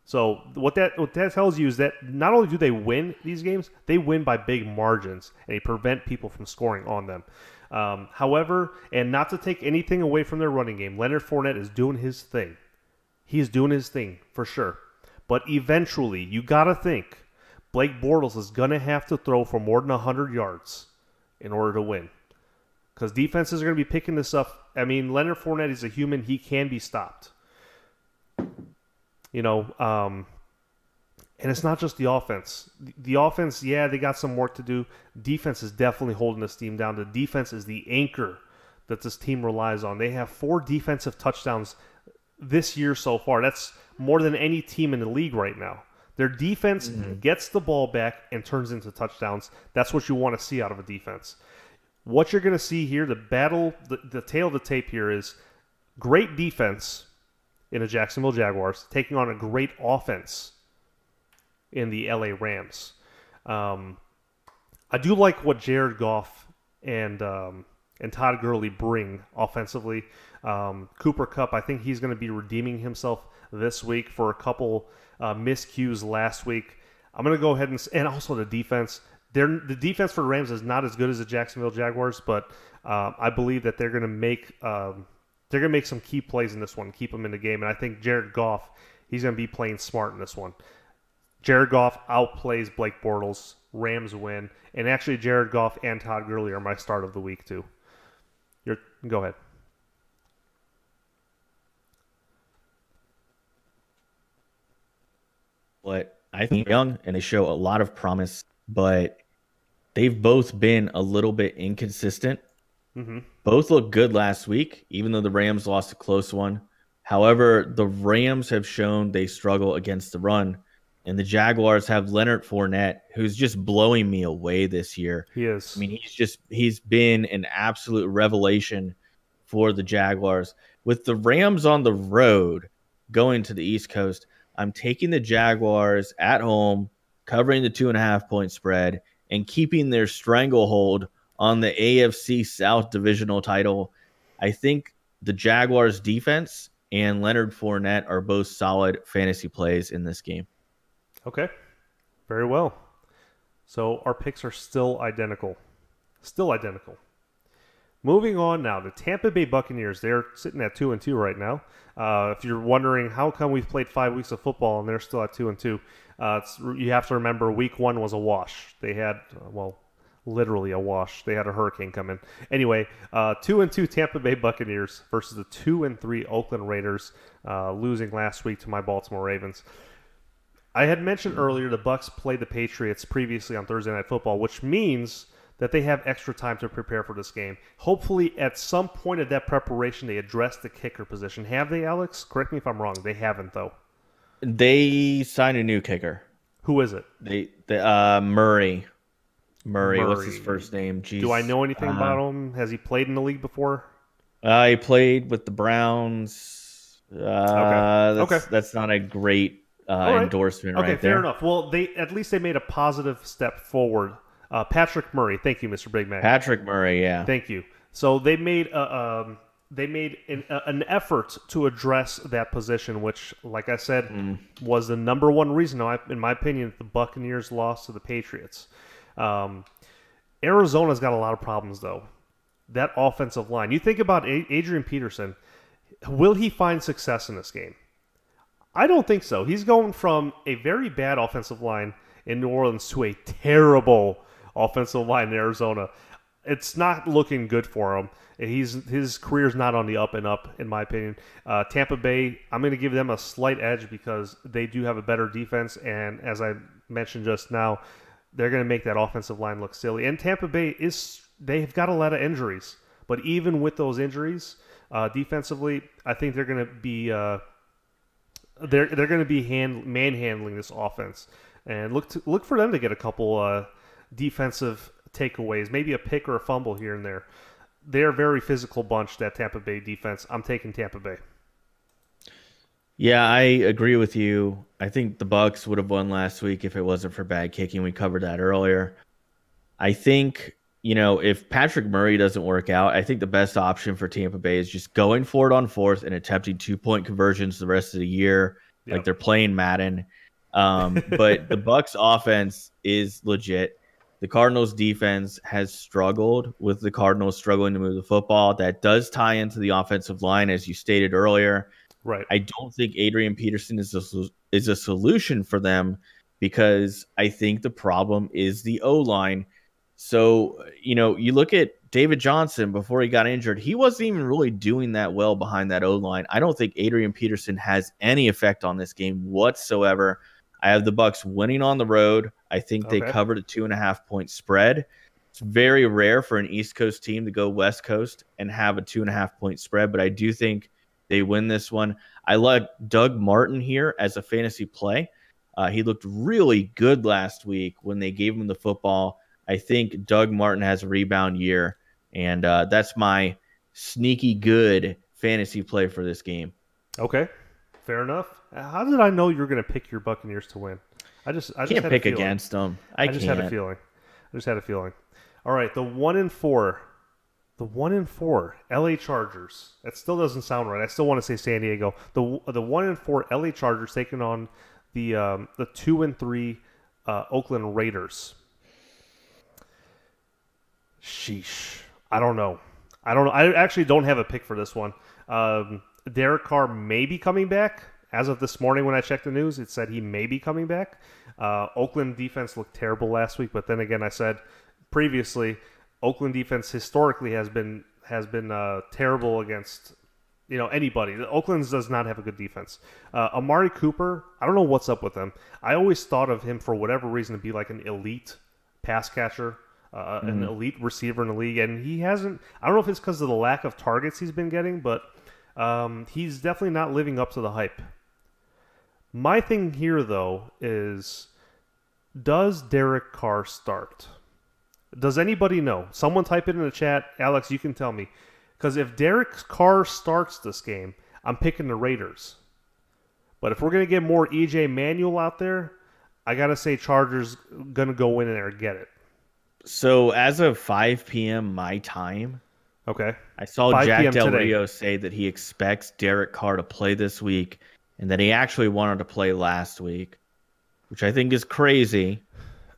So what that tells you is that not only do they win these games, they win by big margins, and they prevent people from scoring on them. However, and not to take anything away from their running game, Leonard Fournette is doing his thing. He's doing his thing for sure. But eventually, you got to think Blake Bortles is going to have to throw for more than 100 yards in order to win. Because defenses are going to be picking this up. I mean, Leonard Fournette is a human. He can be stopped. And it's not just the offense. The offense, yeah, they got some work to do. Defense is definitely holding this team down. The defense is the anchor that this team relies on. They have 4 defensive touchdowns this year so far. That's more than any team in the league right now. Their defense gets the ball back and turns into touchdowns. That's what you want to see out of a defense. What you're going to see here, the tail of the tape here is great defense in the Jacksonville Jaguars taking on a great offense in the LA Rams. I do like what Jared Goff and Todd Gurley bring offensively. Cooper Kupp, I think he's going to be redeeming himself this week for a couple miscues last week. I'm going to go ahead and also the defense. The defense for the Rams is not as good as the Jacksonville Jaguars, but I believe that they're going to make some key plays in this one, keep them in the game. And I think Jared Goff, he's going to be playing smart in this one. Jared Goff outplays Blake Bortles. Rams win. And actually, Jared Goff and Todd Gurley are my start of the week, too. Go ahead. But I think young, and they show a lot of promise, but they've both been a little bit inconsistent. Mm-hmm. Both looked good last week, even though the Rams lost a close one. However, the Rams have shown they struggle against the run, and the Jaguars have Leonard Fournette, who's just blowing me away this year. He is. I mean, he's been an absolute revelation for the Jaguars. With the Rams on the road going to the East Coast, I'm taking the Jaguars at home, covering the 2.5-point spread, and keeping their stranglehold on the AFC South divisional title. I think the Jaguars defense and Leonard Fournette are both solid fantasy plays in this game. Okay. Very well. So our picks are still identical. Moving on now, the Tampa Bay Buccaneers. They're sitting at 2-2 right now. If you're wondering how come we've played 5 weeks of football and they're still at 2-2, you have to remember Week 1 was a wash. They had, literally a wash. They had a hurricane come in. Anyway, 2-2 Tampa Bay Buccaneers versus the 2-3 Oakland Raiders, losing last week to my Baltimore Ravens. I had mentioned earlier the Bucs played the Patriots previously on Thursday Night Football, which means that they have extra time to prepare for this game. Hopefully, at some point of that preparation, they address the kicker position. Have they, Alex? Correct me if I'm wrong. They haven't, though. They signed a new kicker. Who is it? Murray. What's his first name? Jeez. Do I know anything about him? Has he played in the league before? He played with the Browns. Okay. That's not a great endorsement right there. Okay, fair enough. Well, at least they made a positive step forward. Patrick Murray. Thank you, Mr. Big Man. Patrick Murray, yeah. Thank you. So they made an effort to address that position, which, like I said, was the number one reason, in my opinion, the Buccaneers lost to the Patriots. Arizona's got a lot of problems, though. That offensive line. You think about Adrian Peterson. Will he find success in this game? I don't think so. He's going from a very bad offensive line in New Orleans to a terrible offensive line in Arizona. It's not looking good for him. His career's not on the up and up, in my opinion. Tampa Bay, I'm going to give them a slight edge because they do have a better defense, and as I mentioned just now, they're going to make that offensive line look silly. And Tampa Bay they've got a lot of injuries, but even with those injuries, defensively, I think they're going to be they're going to be manhandling this offense, and look for them to get a couple defensive takeaways, maybe a pick or a fumble here and there. They're a very physical bunch, that Tampa Bay defense. I'm taking Tampa Bay. Yeah, I agree with you. I think the Bucs would have won last week if it wasn't for bad kicking. We covered that earlier. I think, if Patrick Murray doesn't work out, I think the best option for Tampa Bay is just going for it on fourth and attempting 2-point conversions the rest of the year, like they're playing Madden. But the Bucs offense is legit. The Cardinals defense has struggled with the Cardinals struggling to move the football. That does tie into the offensive line, as you stated earlier. Right. I don't think Adrian Peterson is a solution for them because I think the problem is the O-line. So, you look at David Johnson before he got injured. He wasn't even really doing that well behind that O-line. I don't think Adrian Peterson has any effect on this game whatsoever. I have the Bucs winning on the road. I think they covered a 2.5-point spread. It's very rare for an East Coast team to go West Coast and have a 2.5-point spread, but I do think they win this one. I like Doug Martin here as a fantasy play. He looked really good last week when they gave him the football. I think Doug Martin has a rebound year, and that's my sneaky good fantasy play for this game. Okay, fair enough. How did I know you were going to pick your Buccaneers to win? I just can't pick against them. I just had a feeling. All right, the 1-4 LA Chargers. That still doesn't sound right. I still want to say San Diego. The 1-4 LA Chargers taking on the 2-3 Oakland Raiders. Sheesh. I don't know. I actually don't have a pick for this one. Derek Carr may be coming back. As of this morning when I checked the news, it said he may be coming back. Oakland defense looked terrible last week, but then again, I said previously, Oakland defense historically has been terrible against anybody. Oakland does not have a good defense. Amari Cooper, I don't know what's up with him. I always thought of him for whatever reason to be like an elite pass catcher, an elite receiver in the league, and he hasn't. I don't know if it's because of the lack of targets he's been getting, but he's definitely not living up to the hype. My thing here, though, is does Derek Carr start? Does anybody know? Someone type it in the chat. Alex, you can tell me. Because if Derek Carr starts this game, I'm picking the Raiders. But if we're going to get more EJ Manuel out there, I got to say Chargers going to go in there and get it. So as of 5 p.m. my time, okay, I saw Jack Del Rio say that he expects Derek Carr to play this week and that he actually wanted to play last week, which I think is crazy.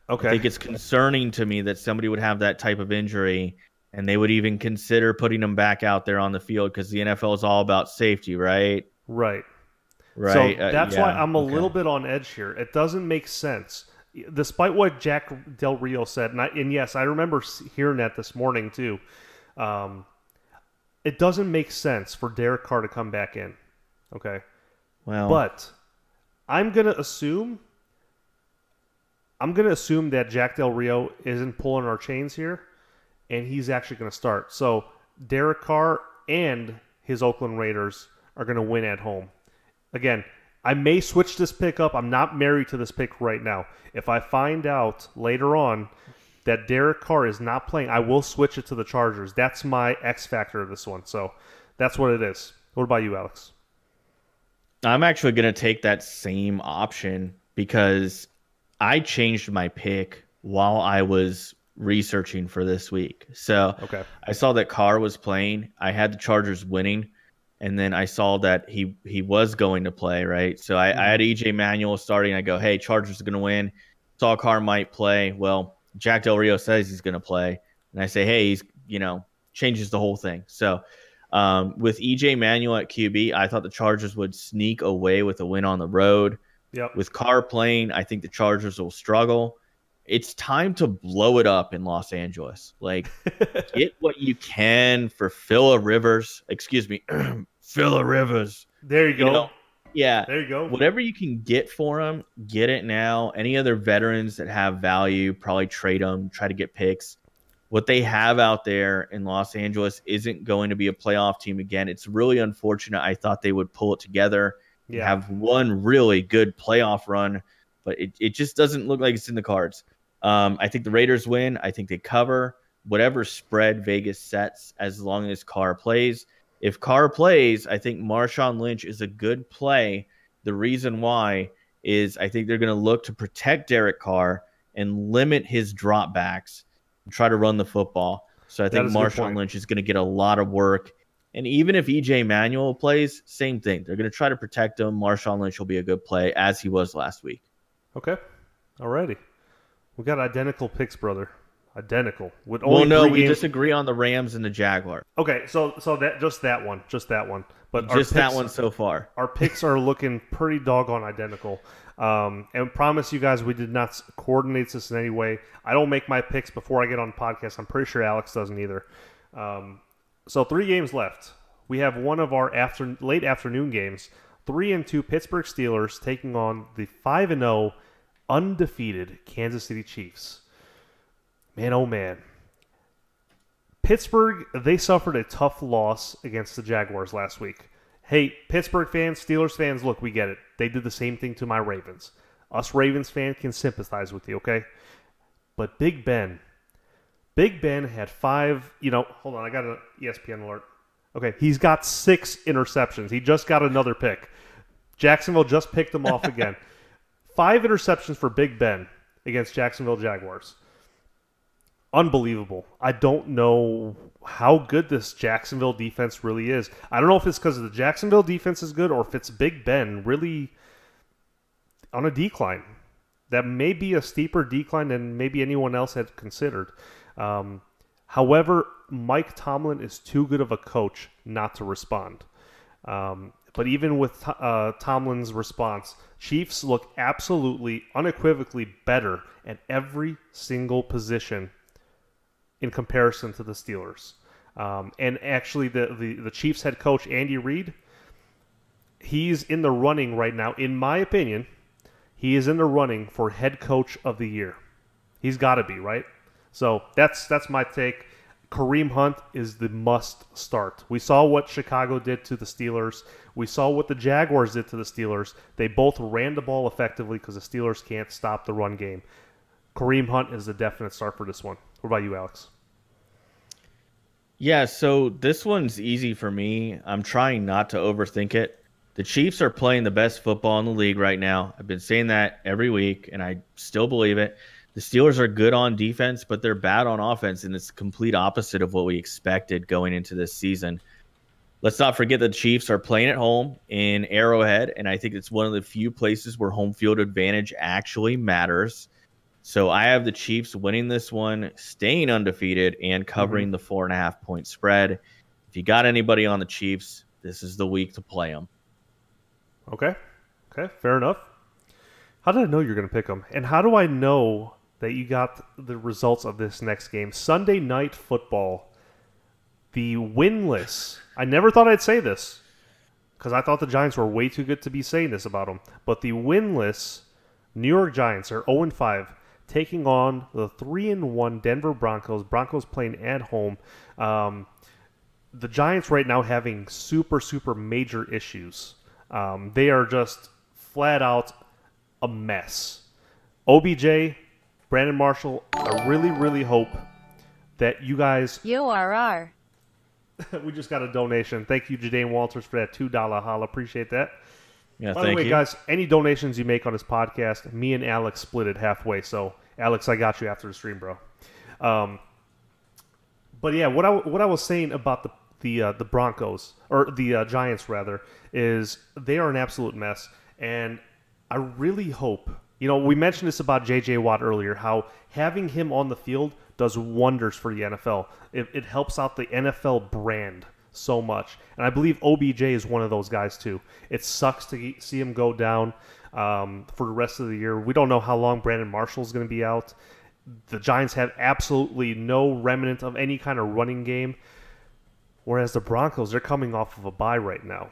Okay. I think it's concerning to me that somebody would have that type of injury and they would even consider putting him back out there on the field because the NFL is all about safety, right? Right. Right. So that's why I'm a little bit on edge here. It doesn't make sense. Despite what Jack Del Rio said, and yes, I remember hearing that this morning too, it doesn't make sense for Derek Carr to come back in. Okay? Well, but I'm going to assume that Jack Del Rio isn't pulling our chains here, and he's actually going to start. So Derek Carr and his Oakland Raiders are going to win at home. Again, I may switch this pick up. I'm not married to this pick right now. If I find out later on that Derek Carr is not playing, I will switch it to the Chargers. That's my X factor of this one. So that's what it is. What about you, Alex? I'm actually going to take that same option because I changed my pick while I was researching for this week. So okay. I saw that Carr was playing. I had the Chargers winning, and then I saw that he was going to play, right? So I had EJ Manuel starting. I go, hey, Chargers are going to win. Saw Carr might play. Well, Jack Del Rio says he's going to play. And I say, hey, he's, changes the whole thing. So with EJ Manuel at QB, I thought the Chargers would sneak away with a win on the road. Yep. With Carr playing, I think the Chargers will struggle. It's time to blow it up in Los Angeles. Like, get what you can for Phillip Rivers. Excuse me, Phillip Rivers. There you go. Yeah. There you go. Whatever you can get for him, get it now. Any other veterans that have value, probably trade them, try to get picks. What they have out there in Los Angeles isn't going to be a playoff team again. It's really unfortunate. I thought they would pull it together. Yeah. Have one really good playoff run, but it just doesn't look like it's in the cards. I think the Raiders win. I think they cover whatever spread Vegas sets as long as Carr plays. If Carr plays, I think Marshawn Lynch is a good play. The reason why is I think they're going to look to protect Derek Carr and limit his dropbacks and try to run the football. So I think Marshawn Lynch is going to get a lot of work. And even if EJ Manuel plays, same thing. They're going to try to protect him. Marshawn Lynch will be a good play, as he was last week. Okay. Alrighty. We got identical picks, brother. Identical. We disagree on the Rams and the Jaguars. Okay, so that just that one. But that one so far. Our picks are looking pretty doggone identical. And promise you guys we did not coordinate this in any way. I don't make my picks before I get on the podcast. I'm pretty sure Alex doesn't either. So 3 games left. We have one of our late afternoon games. 3-2 Pittsburgh Steelers taking on the 5-0 undefeated Kansas City Chiefs. Man, oh man. Pittsburgh, they suffered a tough loss against the Jaguars last week. Hey, Pittsburgh fans, Steelers fans, look, we get it. They did the same thing to my Ravens. Us Ravens fans can sympathize with you, okay? But Big Ben had 5, hold on, I got an ESPN alert. Okay, he's got 6 interceptions. He just got another pick. Jacksonville just picked him off again. 5 interceptions for Big Ben against Jacksonville Jaguars. Unbelievable. I don't know how good this Jacksonville defense really is. I don't know if it's because the Jacksonville defense is good or if it's Big Ben really on a decline. That may be a steeper decline than maybe anyone else had considered. However, Mike Tomlin is too good of a coach not to respond. But even with Tomlin's response, Chiefs look absolutely, unequivocally better at every single position in comparison to the Steelers. And actually, the Chiefs head coach, Andy Reid, he's in the running right now, in my opinion. He is in the running for head coach of the year. He's got to be, right? So that's my take. Kareem Hunt is the must start. We saw what Chicago did to the Steelers. We saw what the Jaguars did to the Steelers. They both ran the ball effectively because the Steelers can't stop the run game. Kareem Hunt is the definite start for this one. What about you, Alex? Yeah, so this one's easy for me. I'm trying not to overthink it. The Chiefs are playing the best football in the league right now. I've been saying that every week, and I still believe it. The Steelers are good on defense, but they're bad on offense, and it's the complete opposite of what we expected going into this season. Let's not forget the Chiefs are playing at home in Arrowhead, and I think it's one of the few places where home field advantage actually matters. So I have the Chiefs winning this one, staying undefeated, and covering the 4.5-point spread. If you got anybody on the Chiefs, this is the week to play them. Okay, fair enough. How did I know you're going to pick them? And how do I know that you got the results of this next game? Sunday Night Football. The winless. I never thought I'd say this because I thought the Giants were way too good to be saying this about them. But the winless New York Giants are 0-5, taking on the 3-1 Denver Broncos. Broncos playing at home. The Giants right now having super, super major issues. They are just flat out a mess. OBJ, Brandon Marshall, I really, really hope that you guys... URR. We just got a donation. Thank you, Jadane Walters, for that $2 holla. Appreciate that. Yeah, By the way, guys, any donations you make on this podcast, me and Alex split it halfway. So, Alex, I got you after the stream, bro. But yeah, what I was saying about the Broncos, or the Giants rather, is they are an absolute mess. And I really hope, we mentioned this about J.J. Watt earlier, how having him on the field does wonders for the NFL. It helps out the NFL brand so much. And I believe OBJ is one of those guys too. It sucks to see him go down for the rest of the year. We don't know how long Brandon Marshall is going to be out. The Giants have absolutely no remnant of any kind of running game. Whereas the Broncos, they're coming off of a bye right now.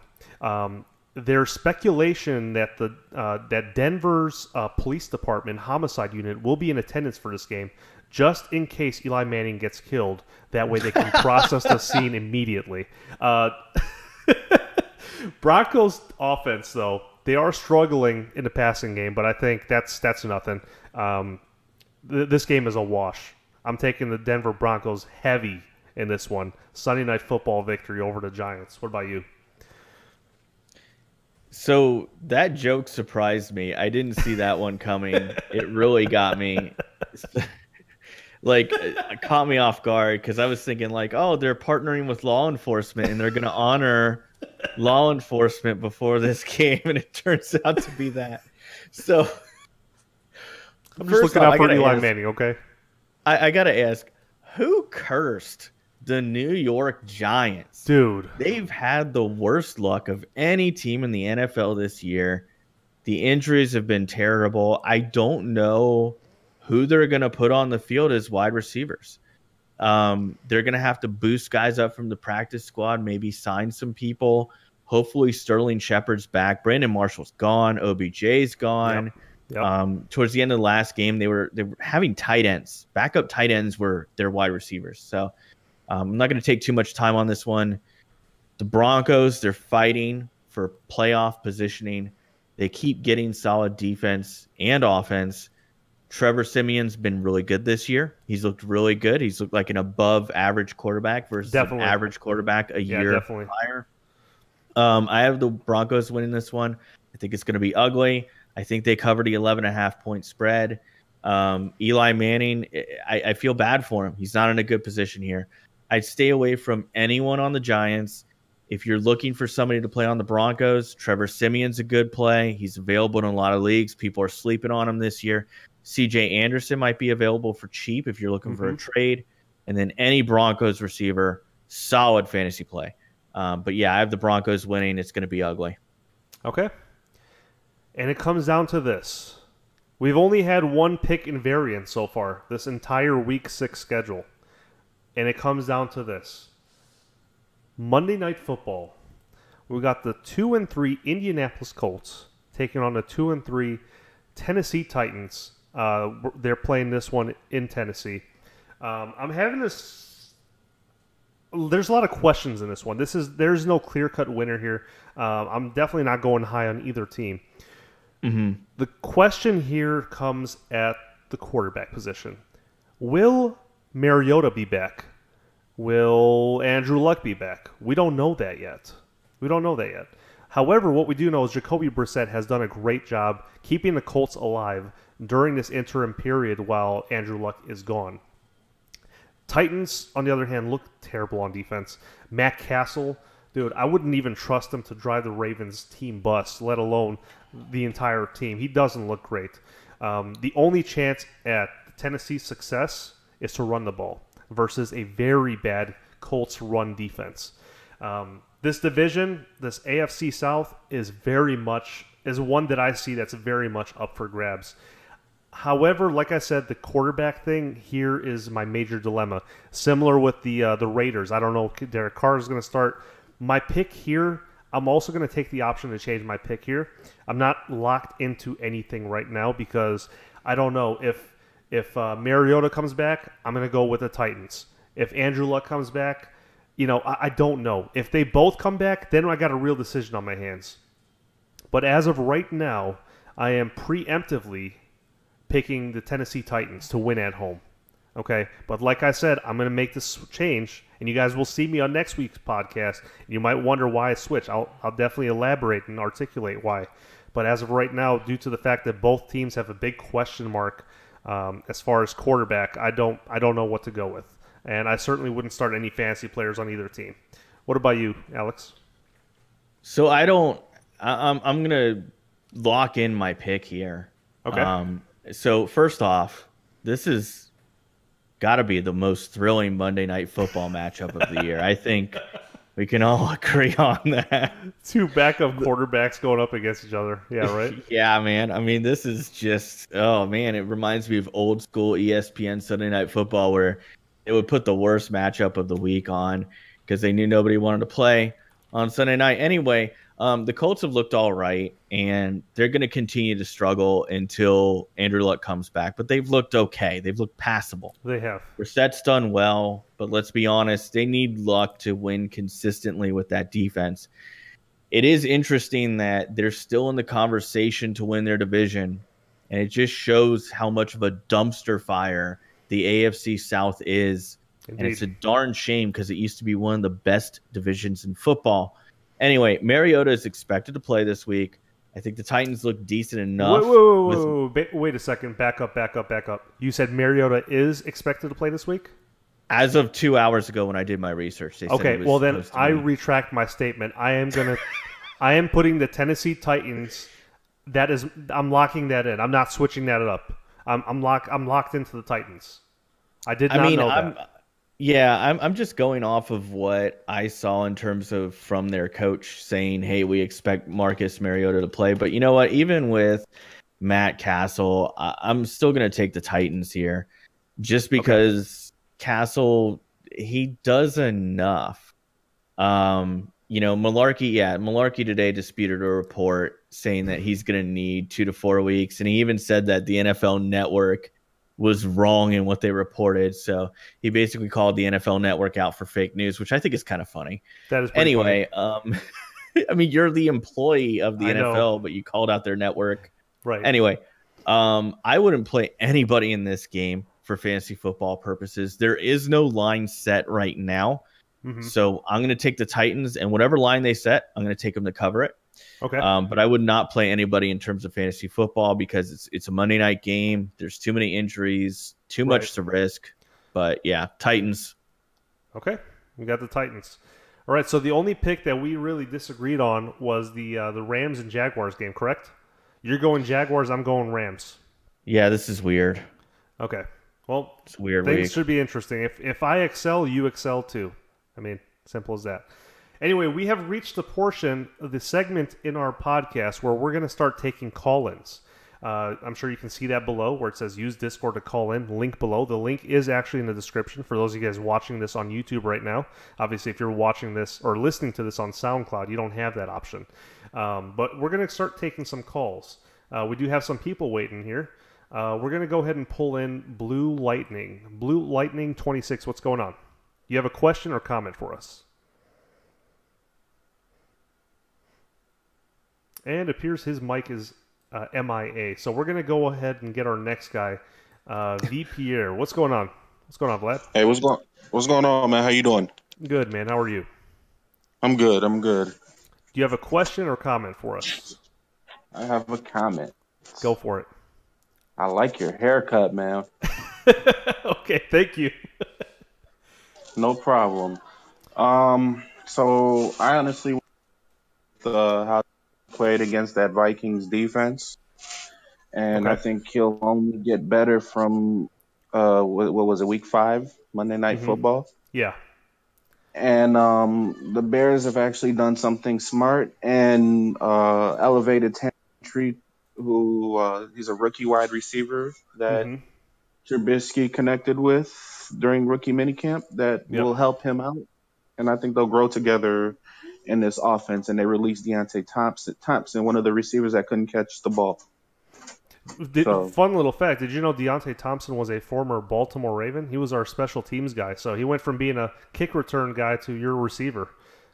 There's speculation that that Denver's police department homicide unit will be in attendance for this game, just in case Eli Manning gets killed. That way they can process the scene immediately. Broncos offense, though, they are struggling in the passing game, but I think that's nothing. This game is a wash. I'm taking the Denver Broncos heavy in this one. Sunday Night Football victory over the Giants. What about you? So that joke surprised me. I didn't see that one coming. It really got me. It caught me off guard because I was thinking they're partnering with law enforcement and they're going to honor law enforcement before this game, and it turns out to be that. So I'm just looking out for Eli Manning, okay? I got to ask, who cursed the New York Giants? Dude. They've had the worst luck of any team in the NFL this year. The injuries have been terrible. I don't know who they're going to put on the field as wide receivers. They're going to have to boost guys up from the practice squad, maybe sign some people. Hopefully Sterling Shepard's back. Brandon Marshall's gone. OBJ's gone. Yep. Towards the end of the last game, they were having tight ends. Backup tight ends were their wide receivers. So I'm not going to take too much time on this one. The Broncos, they're fighting for playoff positioning. They keep getting solid defense and offense. Trevor Simeon's been really good this year. He's looked really good. He's looked like an above-average quarterback versus an average quarterback a year prior. I have the Broncos winning this one. I think it's going to be ugly. I think they covered the 11.5-point spread. Eli Manning, I feel bad for him. He's not in a good position here. I'd stay away from anyone on the Giants. If you're looking for somebody to play on the Broncos, Trevor Simeon's a good play. He's available in a lot of leagues. People are sleeping on him this year. CJ Anderson might be available for cheap if you're looking for a trade. And then any Broncos receiver, solid fantasy play. But yeah, I have the Broncos winning. It's going to be ugly. Okay. And it comes down to this. We've only had one pick in variance so far, this entire Week 6 schedule. And it comes down to this. Monday Night Football. We got the 2-3 Indianapolis Colts taking on the 2-3 Tennessee Titans. They're playing this one in Tennessee. I'm having this. There's a lot of questions in this one. There's no clear-cut winner here. I'm definitely not going high on either team. The question here comes at the quarterback position. Will Mariota be back? Will Andrew Luck be back? We don't know that yet. However, what we do know is Jacoby Brissett has done a great job keeping the Colts alive during this interim period while Andrew Luck is gone. Titans, on the other hand, look terrible on defense. Matt Castle, dude, I wouldn't even trust him to drive the Ravens team bus, let alone the entire team. He doesn't look great. The only chance at Tennessee's success is to run the ball versus a very bad Colts run defense. This division, this AFC South, is one that I see that's very much up for grabs. However, like I said, the quarterback thing here is my major dilemma. Similar with the Raiders. I don't know if Derek Carr is going to start. My pick here, I'm also going to take the option to change my pick here. I'm not locked into anything right now because I don't know. If Mariota comes back, I'm going to go with the Titans. If Andrew Luck comes back, I don't know. If they both come back, then I got a real decision on my hands. But as of right now, I am preemptively picking the Tennessee Titans to win at home. Okay? But like I said, I'm going to make this change, and you guys will see me on next week's podcast. You might wonder why I switched. I'll definitely elaborate and articulate why. But as of right now, due to the fact that both teams have a big question mark as far as quarterback, I don't know what to go with. And I certainly wouldn't start any fantasy players on either team. What about you, Alex? So I'm going to lock in my pick here. Okay. So first off, this is got to be the most thrilling Monday Night Football matchup of the year. I think we can all agree on that. Two backup quarterbacks going up against each other. Yeah, right? Yeah, man. I mean, this is just, oh, man, it reminds me of old school ESPN Sunday Night Football where it would put the worst matchup of the week on because they knew nobody wanted to play on Sunday night. Anyway, the Colts have looked all right, and they're going to continue to struggle until Andrew Luck comes back. But they've looked okay. They've looked passable. They have. Brissett's done well, but let's be honest, they need Luck to win consistently with that defense. It is interesting that they're still in the conversation to win their division, and it just shows how much of a dumpster fire the AFC South is. Indeed. And it's a darn shame because it used to be one of the best divisions in football. Anyway, Mariota is expected to play this week. I think the Titans look decent enough. Wait a second. Back up. You said Mariota is expected to play this week? As of 2 hours ago when I did my research. They said well then I retract my statement. I am putting the Tennessee Titans. I'm locking that in. I'm not switching that up. I'm locked into the Titans. I did not know that. I'm just going off of what I saw in terms of from their coach saying, hey, we expect Marcus Mariota to play. But you know what? Even with Matt Castle, I'm still going to take the Titans here just because Castle, he does enough. Malarkey today disputed a report saying that he's going to need 2 to 4 weeks. And he even said that the NFL Network was wrong in what they reported. So he basically called the NFL Network out for fake news, which I think is kind of funny. That is pretty funny. I mean, you're the employee of the NFL, but you called out their network. Right. Anyway, I wouldn't play anybody in this game for fantasy football purposes. There is no line set right now. Mm-hmm. So I'm going to take the Titans, and whatever line they set, I'm going to take them to cover it. Okay. But I would not play anybody in terms of fantasy football because it's a Monday night game. There's too many injuries, too much to risk. But yeah, Titans. Okay, we got the Titans. All right, so the only pick that we really disagreed on was the Rams and Jaguars game, correct? You're going Jaguars, I'm going Rams. Yeah, this is weird. Okay. Well, it's a weird things week. Should be interesting. If I excel, you excel too. I mean, simple as that. Anyway, we have reached the portion of the segment in our podcast where we're going to start taking call-ins. I'm sure you can see that below where it says use Discord to call in. Link below. The link is actually in the description for those of you guys watching this on YouTube right now. Obviously, if you're watching this or listening to this on SoundCloud, you don't have that option. But we're going to start taking some calls. We do have some people waiting here. We're going to go ahead and pull in Blue Lightning. Blue Lightning 26, what's going on? You have a question or comment for us? And it appears his mic is MIA. So we're going to go ahead and get our next guy, V. Pierre. What's going on? What's going on, Vlad? Hey, what's going on, man? How you doing? Good, man. How are you? I'm good. Do you have a question or comment for us? I have a comment. Go for it. I like your haircut, man. Okay, thank you. No problem. So I honestly how he played against that Vikings defense, and I think he'll only get better from what was it, Week 5, Monday Night Football? Yeah. And the Bears have actually done something smart and elevated Tantry, who he's a rookie wide receiver that Trubisky connected with during rookie minicamp that will help him out. And I think they'll grow together in this offense. And they released Deontay Thompson, one of the receivers that couldn't catch the ball. Fun little fact, did you know Deontay Thompson was a former Baltimore Raven? He was our special teams guy. So he went from being a kick return guy to your receiver.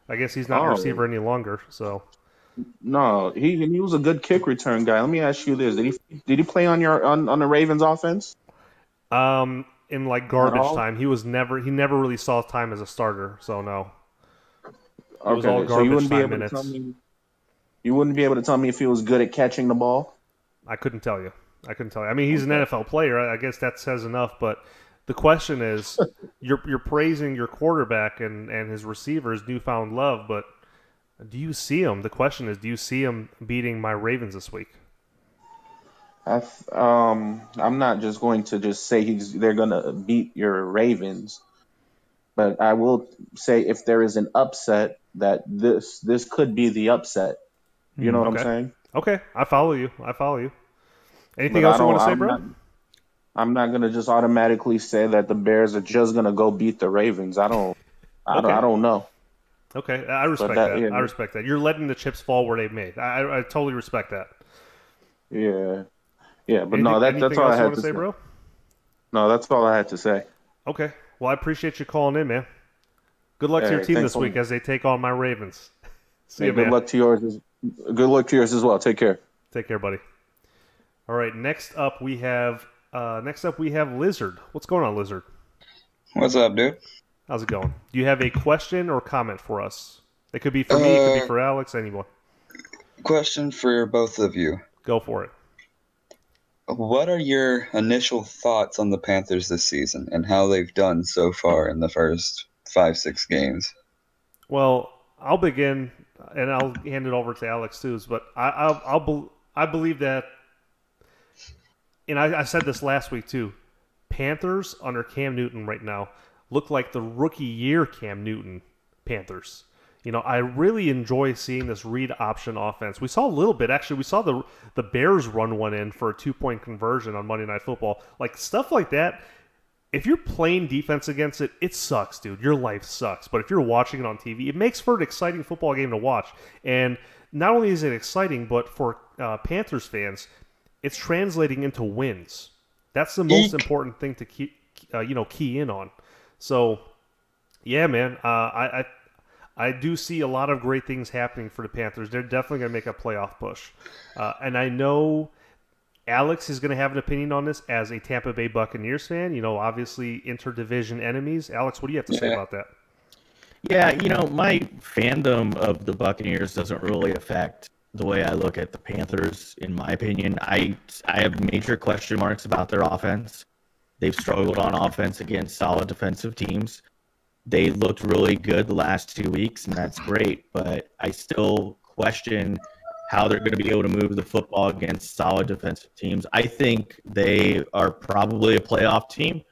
I guess he's not a receiver any longer. So no, he was a good kick return guy. Let me ask you this: did he play on the Ravens offense? In like garbage time, he never really saw time as a starter. So no. It was all garbage time minutes. You wouldn't be able to tell me if he was good at catching the ball? I couldn't tell you. I mean, he's an NFL player. I guess that says enough. But the question is, you're praising your quarterback and his receivers' newfound love, but do you see him? The question is, do you see him beating my Ravens this week? I'm not just going to just say they're going to beat your Ravens, but I will say if there is an upset, that this could be the upset. You know what I'm saying? Okay, I follow you. Anything else you want to say, bro? I'm not going to just automatically say that the Bears are just going to go beat the Ravens. I don't know. Okay, I respect that. I respect that. You're letting the chips fall where they've made. I totally respect that. Yeah, but that's all I had to say, bro. No, that's all I had to say. Okay, well, I appreciate you calling in, man. Good luck to your team this week as they take on my Ravens. See you, man. Good luck to yours as well. Take care. Take care, buddy. All right, next up we have Lizard. What's going on, Lizard? What's up, dude? How's it going? Do you have a question or comment for us? It could be for me, it could be for Alex, anyone. Question for both of you. Go for it. What are your initial thoughts on the Panthers this season and how they've done so far in the first 5-6 games? Well, I'll begin, and I'll hand it over to Alex too. But I believe that, and I said this last week too. Panthers under Cam Newton right now look like the rookie year Cam Newton Panthers. You know, I really enjoy seeing this read option offense. We saw a little bit, actually. We saw the Bears run one in for a 2-point conversion on Monday Night Football. Like, stuff like that, if you're playing defense against it, it sucks, dude. Your life sucks. But if you're watching it on TV, it makes for an exciting football game to watch. And not only is it exciting, but for Panthers fans, it's translating into wins. That's the most important thing to key in on. So, yeah, man, I do see a lot of great things happening for the Panthers. They're definitely going to make a playoff push. And I know Alex is going to have an opinion on this as a Tampa Bay Buccaneers fan. You know, obviously interdivision enemies. Alex, what do you have to say about that? Yeah, you know, my fandom of the Buccaneers doesn't really affect the way I look at the Panthers, in my opinion. I have major question marks about their offense. They've struggled on offense against solid defensive teams. They looked really good the last 2 weeks, and that's great. But I still question how they're going to be able to move the football against solid defensive teams. I think they are probably a playoff team,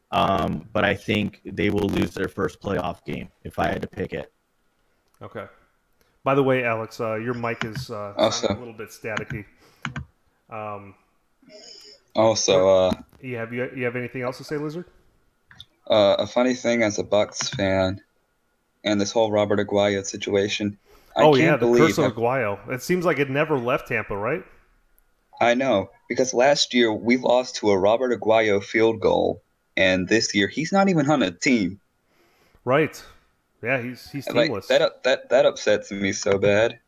but I think they will lose their first playoff game if I had to pick it. Okay. By the way, Alex, your mic is sounding a little bit staticky. You have anything else to say, Lizard? A funny thing as a Bucs fan, and this whole Robert Aguayo situation. The curse of Aguayo. It seems like it never left Tampa, right? I know, because last year we lost to a Robert Aguayo field goal, and this year he's not even on a team. Right. Yeah, he's teamless. That upsets me so bad.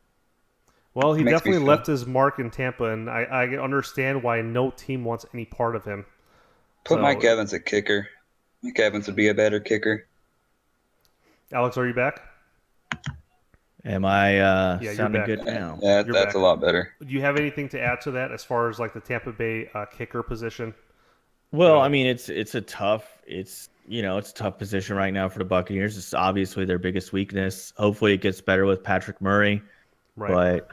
Well, he definitely left his mark in Tampa, and I understand why no team wants any part of him. Put Mike Evans at kicker. Mike Evans would be a better kicker. Alex, are you back? Am I sounding good now? Yeah, that's a lot better. Do you have anything to add to that as far as like the Tampa Bay kicker position? Well, I mean, it's a tough position right now for the Buccaneers. It's obviously their biggest weakness. Hopefully, it gets better with Patrick Murray. Right. But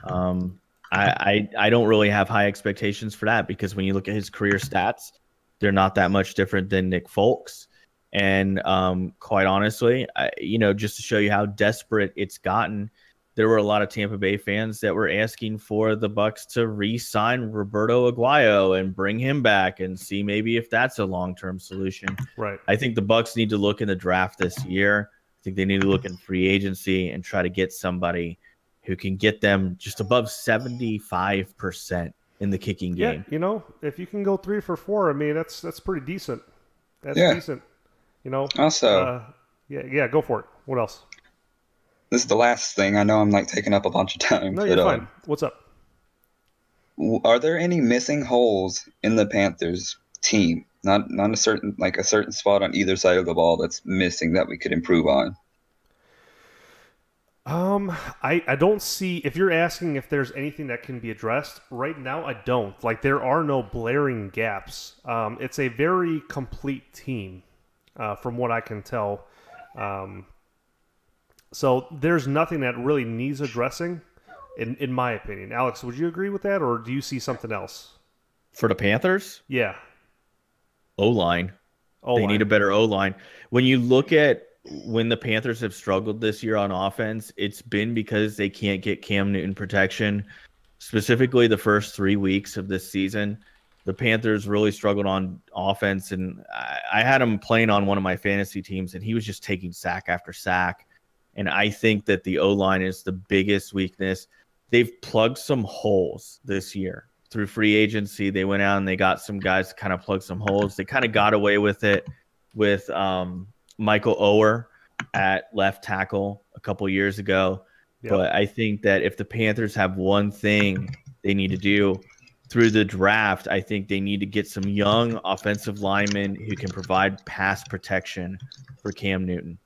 I don't really have high expectations for that because when you look at his career stats, they're not that much different than Nick Folk's. And quite honestly, just to show you how desperate it's gotten, there were a lot of Tampa Bay fans that were asking for the Bucs to re-sign Roberto Aguayo and bring him back and see maybe if that's a long-term solution. Right. I think the Bucs need to look in the draft this year. I think they need to look in free agency and try to get somebody who can get them just above 75% in the kicking game. Yeah, if you can go 3 for 4, I mean that's pretty decent. That's decent. Also, go for it. What else? This is the last thing. I know I'm taking up a bunch of time. No, you're fine. What's up? Are there any missing holes in the Panthers team? Not a certain spot on either side of the ball that's missing that we could improve on. I don't see, if you're asking if there's anything that can be addressed right now, I don't. There are no blaring gaps. It's a very complete team, from what I can tell. So there's nothing that really needs addressing, in my opinion. Alex, would you agree with that, or do you see something else? For the Panthers? Yeah. O-line. They need a better O-line. When you look at when the Panthers have struggled this year on offense, it's been because they can't get Cam Newton protection. Specifically the first 3 weeks of this season, the Panthers really struggled on offense, and I had him playing on one of my fantasy teams, and he was just taking sack after sack. And I think that the O-line is the biggest weakness. They've plugged some holes this year. Through free agency, they went out and they got some guys to kind of plug some holes. They kind of got away with it with Michael Oher at left tackle a couple years ago. Yep. But I think that if the Panthers have one thing they need to do through the draft, I think they need to get some young offensive linemen who can provide pass protection for Cam Newton.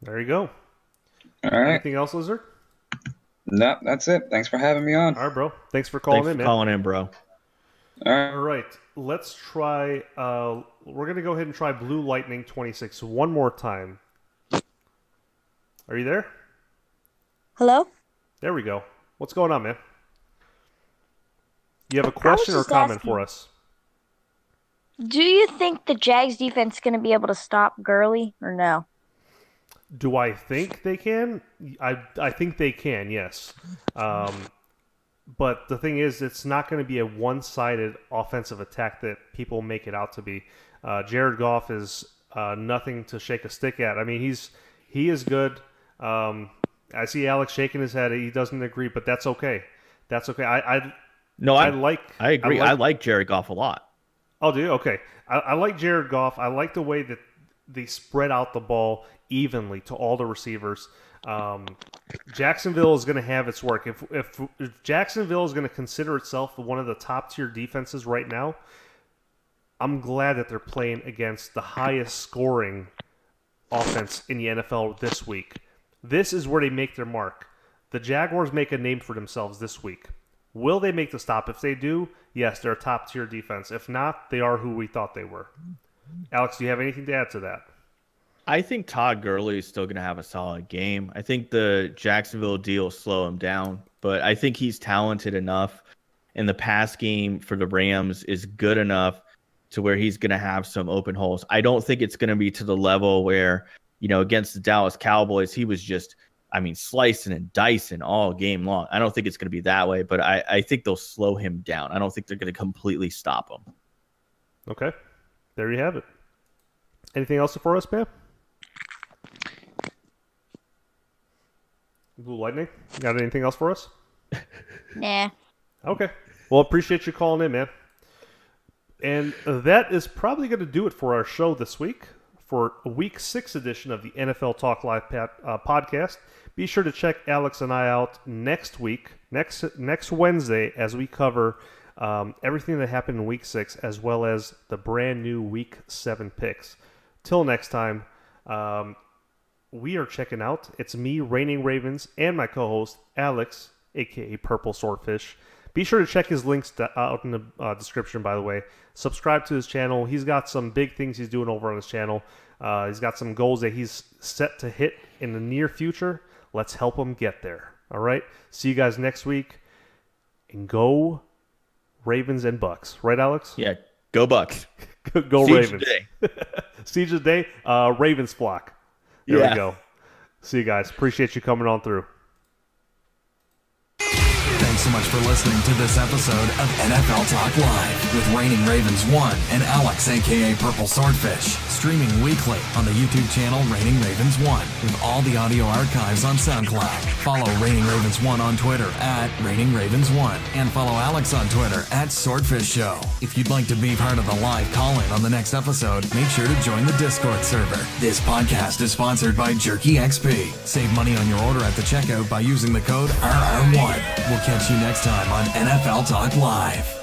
There you go. All right. Anything else, Lizard? No, that's it. Thanks for having me on. All right, bro. Thanks for calling in, man. Calling in, bro. All right. Let's try. We're going to go ahead and try Blue Lightning 26 one more time. Are you there? Hello? There we go. What's going on, man? You have a question or comment for us? Do you think the Jags defense is going to be able to stop Gurley or no? Do I think they can? I think they can, yes. But the thing is, it's not going to be a one-sided offensive attack that people make it out to be. Jared Goff is nothing to shake a stick at. I mean, he is good. I see Alex shaking his head. He doesn't agree, but that's okay. That's okay. I agree. I like Jared Goff a lot. Oh, do you? Okay. I like Jared Goff. I like the way that they spread out the ball evenly to all the receivers. Jacksonville is going to have its work. If Jacksonville is going to consider itself one of the top-tier defenses right now, I'm glad that they're playing against the highest scoring offense in the NFL this week. This is where they make their mark. The Jaguars make a name for themselves this week. Will they make the stop? If they do, yes, they're a top-tier defense. If not, they are who we thought they were. Alex, do you have anything to add to that? I think Todd Gurley is still going to have a solid game. I think the Jacksonville deal will slow him down, but I think he's talented enough, and the pass game for the Rams is good enough to where he's going to have some open holes. I don't think it's going to be to the level where, against the Dallas Cowboys, he was just, slicing and dicing all game long. I don't think it's going to be that way, but I think they'll slow him down. I don't think they're going to completely stop him. Okay. There you have it. Anything else for us, Pam? Blue Lightning, got anything else for us? Nah. Okay. Well, appreciate you calling in, man. And that is probably going to do it for our show this week. For a Week 6 edition of the NFL Talk Live podcast. Be sure to check Alex and I out next week, next Wednesday, as we cover everything that happened in Week 6, as well as the brand new Week 7 picks. Till next time, we are checking out. It's me, Reigning Ravens, and my co-host, Alex, a.k.a. PurpleSwordfish. Be sure to check his links out in the description, by the way. Subscribe to his channel. He's got some big things he's doing over on his channel. He's got some goals that he's set to hit in the near future. Let's help him get there. All right? See you guys next week. And go Ravens and Bucks. Right, Alex? Yeah, go Bucks. Go Siege Ravens. Siege of the day. Ravens flock. There we go. See you guys. Appreciate you coming on through. Thanks so much for listening to this episode of NFL Talk Live with Reigning Ravens 1 and Alex, a.k.a. PurpleSwordfish. Streaming weekly on the YouTube channel Reigning Ravens 1 with all the audio archives on SoundCloud. Follow Reigning Ravens 1 on Twitter at Reigning Ravens 1 and follow Alex on Twitter at Swordfish Show. If you'd like to be part of the live call-in on the next episode, make sure to join the Discord server. This podcast is sponsored by Jerky XP. Save money on your order at the checkout by using the code RR1. We'll catch you next time on NFL Talk Live.